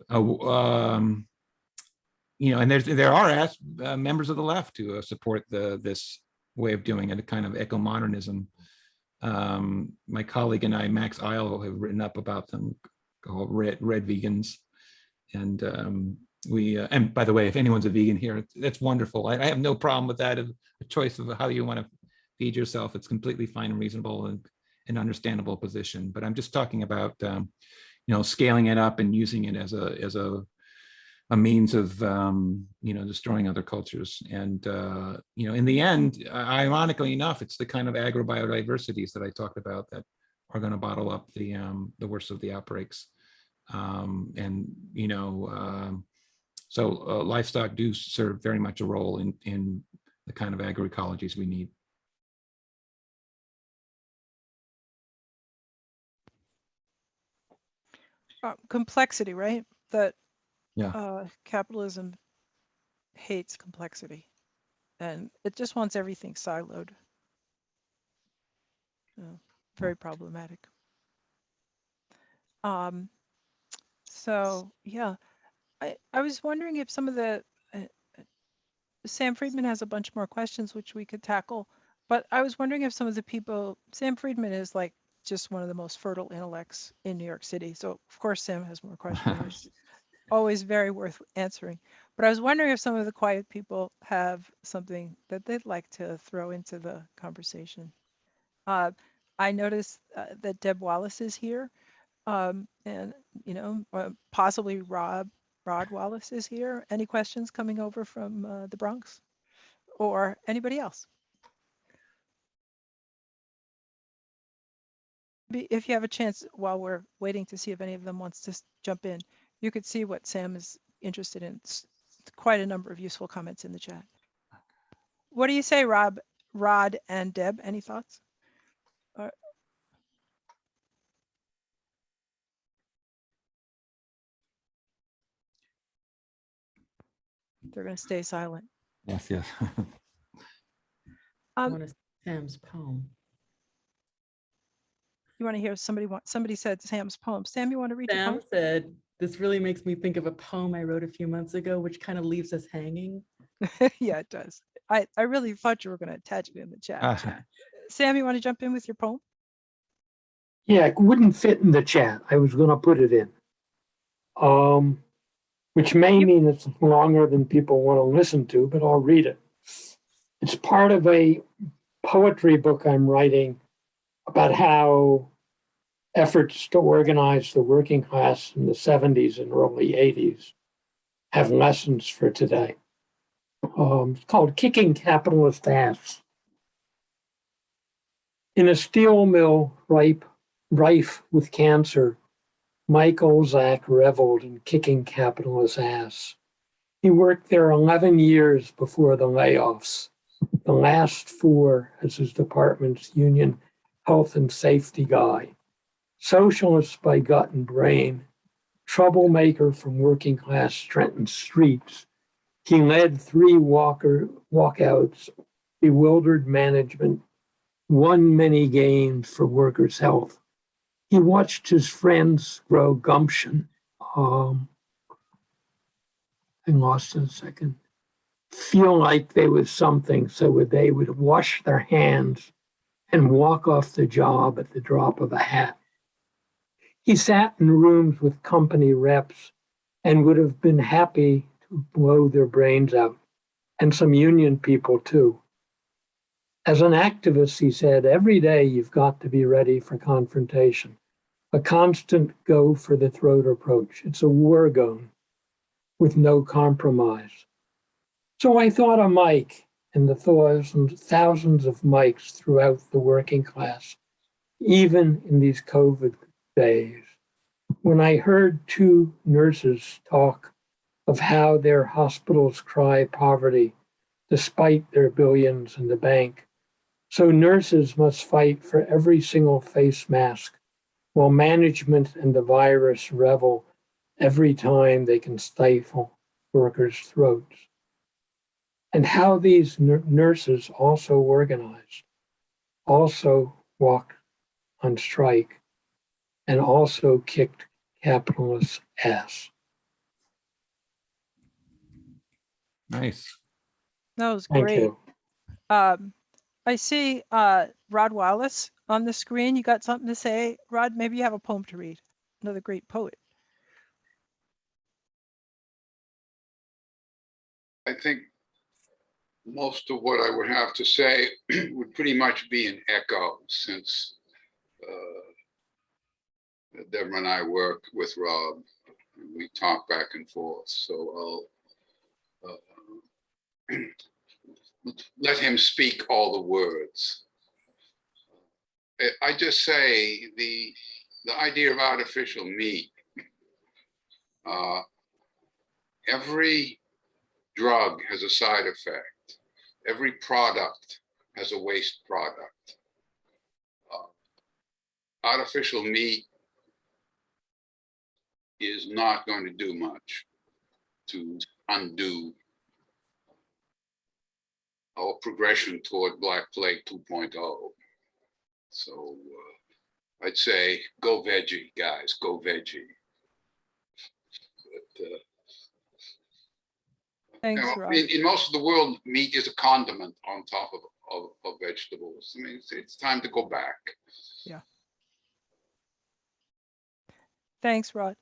there are members of the left who support this way of doing it, a kind of eco-modernism. My colleague and I, Max Eil, have written up about them called Red Vegans. And and by the way, if anyone's a vegan here, that's wonderful. I have no problem with that. A choice of how you want to feed yourself. It's completely fine and reasonable and understandable position. But I'm just talking about, scaling it up and using it as a means of, destroying other cultures. And, in the end, ironically enough, it's the kind of agrobiodiversities that I talked about that are going to bottle up the worst of the outbreaks. So livestock do serve very much a role in the kind of agroecologies we need. Complexity, right? That Yeah. Capitalism hates complexity, and it just wants everything siloed. Very problematic. So yeah, I was wondering if some of the Sam Friedman has a bunch more questions which we could tackle, but I was wondering if some of the people, Sam Friedman is like just one of the most fertile intellects in New York City. So of course Sam has more questions. Always very worth answering. But I was wondering if some of the quiet people have something that they'd like to throw into the conversation. I noticed that Deb Wallace is here, and possibly Rod Wallace is here. Any questions coming over from the Bronx or anybody else? If you have a chance while we're waiting to see if any of them wants to jump in, you could see what Sam is interested in. It's quite a number of useful comments in the chat. What do you say, Rob, Rod, and Deb? Any thoughts? They're going to stay silent. Yes. I want to see Sam's poem. You want to hear somebody said Sam's poem. Sam, you want to read your poem? Sam said, "This really makes me think of a poem I wrote a few months ago, which kind of leaves us hanging." Yeah, it does. I really thought you were going to attach it in the chat. Sam, you want to jump in with your poem? Yeah, it wouldn't fit in the chat. I was going to put it in, which may mean it's longer than people want to listen to, but I'll read it. It's part of a poetry book I'm writing about how efforts to organize the working class in the 70s and early 80s have lessons for today. It's called Kicking Capitalist Ass. In a steel mill rife with cancer, Mike Olzak reveled in kicking capitalist ass. He worked there 11 years before the layoffs, the last 4 as his department's union health and safety guy. Socialist by gut and brain, troublemaker from working class Trenton streets, he led 3 walkouts, bewildered management, won many games for workers' health. He watched his friends grow gumption. I lost it a second. Feel like they was something, so they would wash their hands and walk off the job at the drop of a hat. He sat in rooms with company reps and would have been happy to blow their brains out, and some union people too. As an activist, he said, every day you've got to be ready for confrontation, a constant go for the throat approach. It's a war zone with no compromise. So I thought of Mike and the thousands of Mikes throughout the working class, even in these COVID days. When I heard 2 nurses talk of how their hospitals cry poverty despite their billions in the bank, so nurses must fight for every single face mask, while management and the virus revel every time they can stifle workers' throats. And how these nurses also organized, also walked on strike, and also kicked capitalists' ass. Nice. That was Thank great. you. I see Rod Wallace on the screen. You got something to say, Rod? Maybe you have a poem to read. Another great poet. I think most of what I would have to say would pretty much be an echo, since Deborah and I work with Rob. We talk back and forth. So I'll let him speak all the words. I just say the idea of artificial meat. Every drug has a side effect. Every product has a waste product. Artificial meat is not going to do much to undo our progression toward Black Plague 2.0. So I'd say go veggie, guys, go veggie. But, Thanks, Rod. in most of the world, meat is a condiment on top of vegetables. I mean, it's time to go back. Yeah. Thanks, Rod.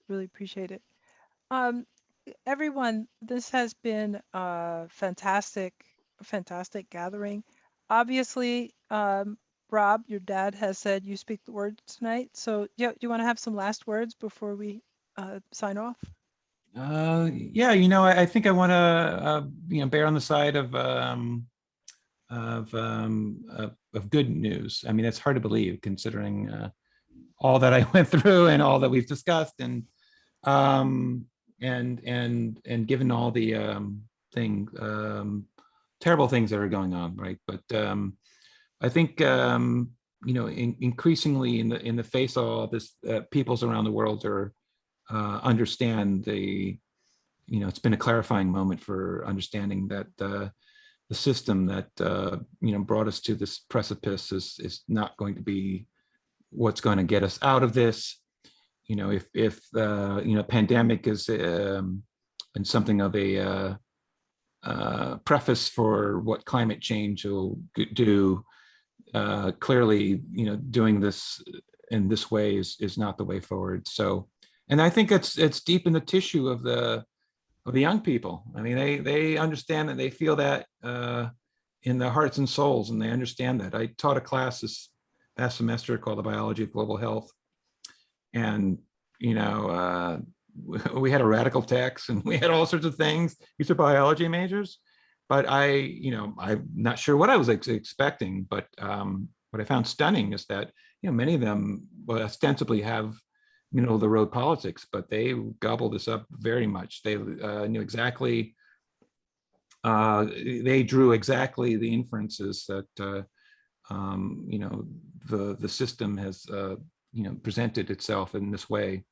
Really appreciate it. Everyone, this has been a fantastic gathering. Obviously, Rob, your dad has said you speak the words tonight. So do you want to have some last words before we sign off? Yeah, I think I want to, bear on the side of good news. I mean, it's hard to believe considering all that I went through and all that we've discussed, and given all the terrible things that are going on, right? But I think increasingly in the face of all this, peoples around the world are understand it's been a clarifying moment for understanding that the system that brought us to this precipice is not going to be what's going to get us out of this. If pandemic is and something of a preface for what climate change will do, clearly doing this in this way is not the way forward. So, and I think it's deep in the tissue of the young people. I mean, they understand that, they feel that in their hearts and souls, and they understand that. I taught a class last semester called The Biology of Global Health. And, you know, we had a radical text and we had all sorts of things. These are biology majors. But I'm not sure what I was expecting, but what I found stunning is that, many of them ostensibly have middle of the road politics, but they gobbled this up very much. They knew exactly, they drew exactly the inferences that, the system has, presented itself in this way.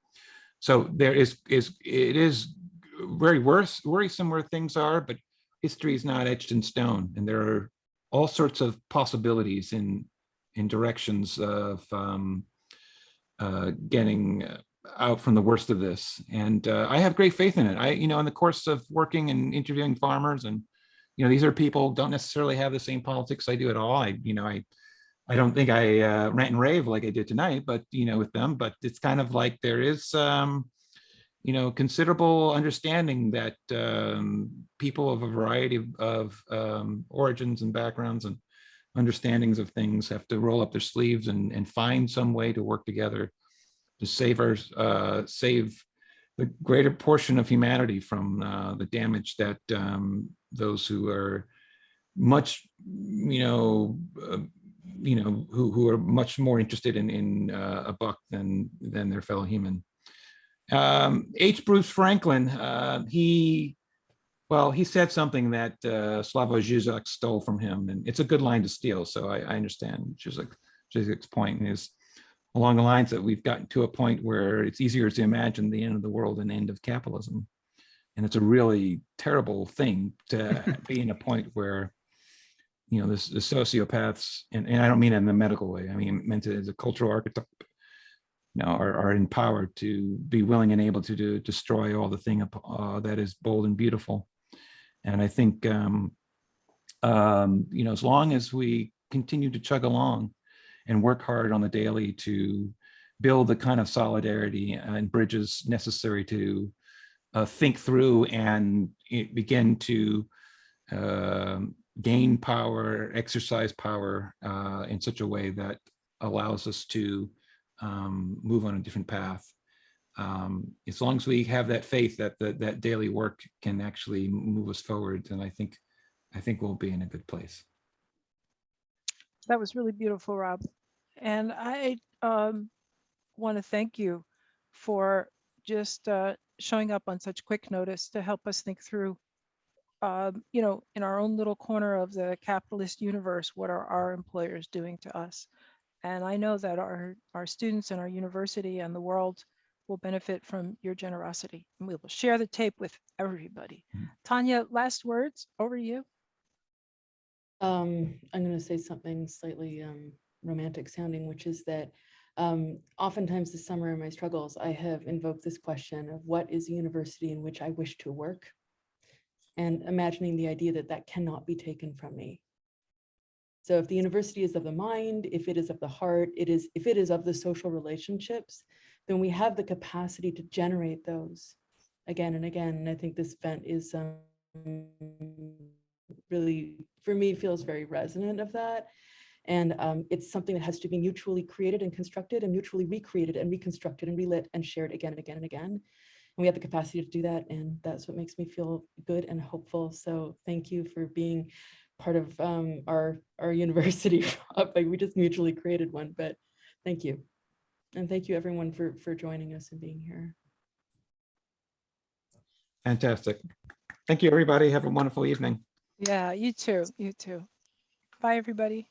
So it is very worrisome where things are, but history is not etched in stone, and there are all sorts of possibilities in directions of getting out from the worst of this. And I have great faith in it. In the course of working and interviewing farmers, and these are people who don't necessarily have the same politics I do at all. I don't think I rant and rave like I did tonight, but with them. But it's kind of like there is considerable understanding that people of a variety of origins and backgrounds and understandings of things have to roll up their sleeves and find some way to work together to save the greater portion of humanity from the damage that those who are much, who are much more interested in a buck than their fellow human. H. Bruce Franklin, he said something that Slavoj Žižek stole from him, and it's a good line to steal. So I understand Žižek's point is along the lines that we've gotten to a point where it's easier to imagine the end of the world than the end of capitalism. And it's a really terrible thing to be in a point where, the sociopaths, and I don't mean it in the medical way, I mean, meant it as a cultural archetype, are empowered to be willing and able to destroy all the thing that is bold and beautiful. And I think, as long as we continue to chug along and work hard on the daily to build the kind of solidarity and bridges necessary to think through and begin to gain power, exercise power in such a way that allows us to move on a different path. As long as we have that faith that that daily work can actually move us forward, then I think we'll be in a good place. That was really beautiful, Rob. And I want to thank you for just showing up on such quick notice to help us think through, in our own little corner of the capitalist universe, what are our employers doing to us? And I know that our students and our university and the world will benefit from your generosity. And we will share the tape with everybody. Tanya, last words, over to you. I'm going to say something slightly romantic sounding, which is that oftentimes this summer in my struggles, I have invoked this question of what is a university in which I wish to work, and imagining the idea that that cannot be taken from me. So if the university is of the mind, if it is of the heart, if it is of the social relationships, then we have the capacity to generate those again and again. And I think this event is really, for me, feels very resonant of that. And it's something that has to be mutually created and constructed and mutually recreated and reconstructed and relit and shared again and again and again. And we have the capacity to do that. And that's what makes me feel good and hopeful. So thank you for being part of our university. Like, we just mutually created one, but thank you. And thank you everyone for joining us and being here. Fantastic. Thank you, everybody. Have a wonderful evening. Yeah, you too. You too. Bye, everybody.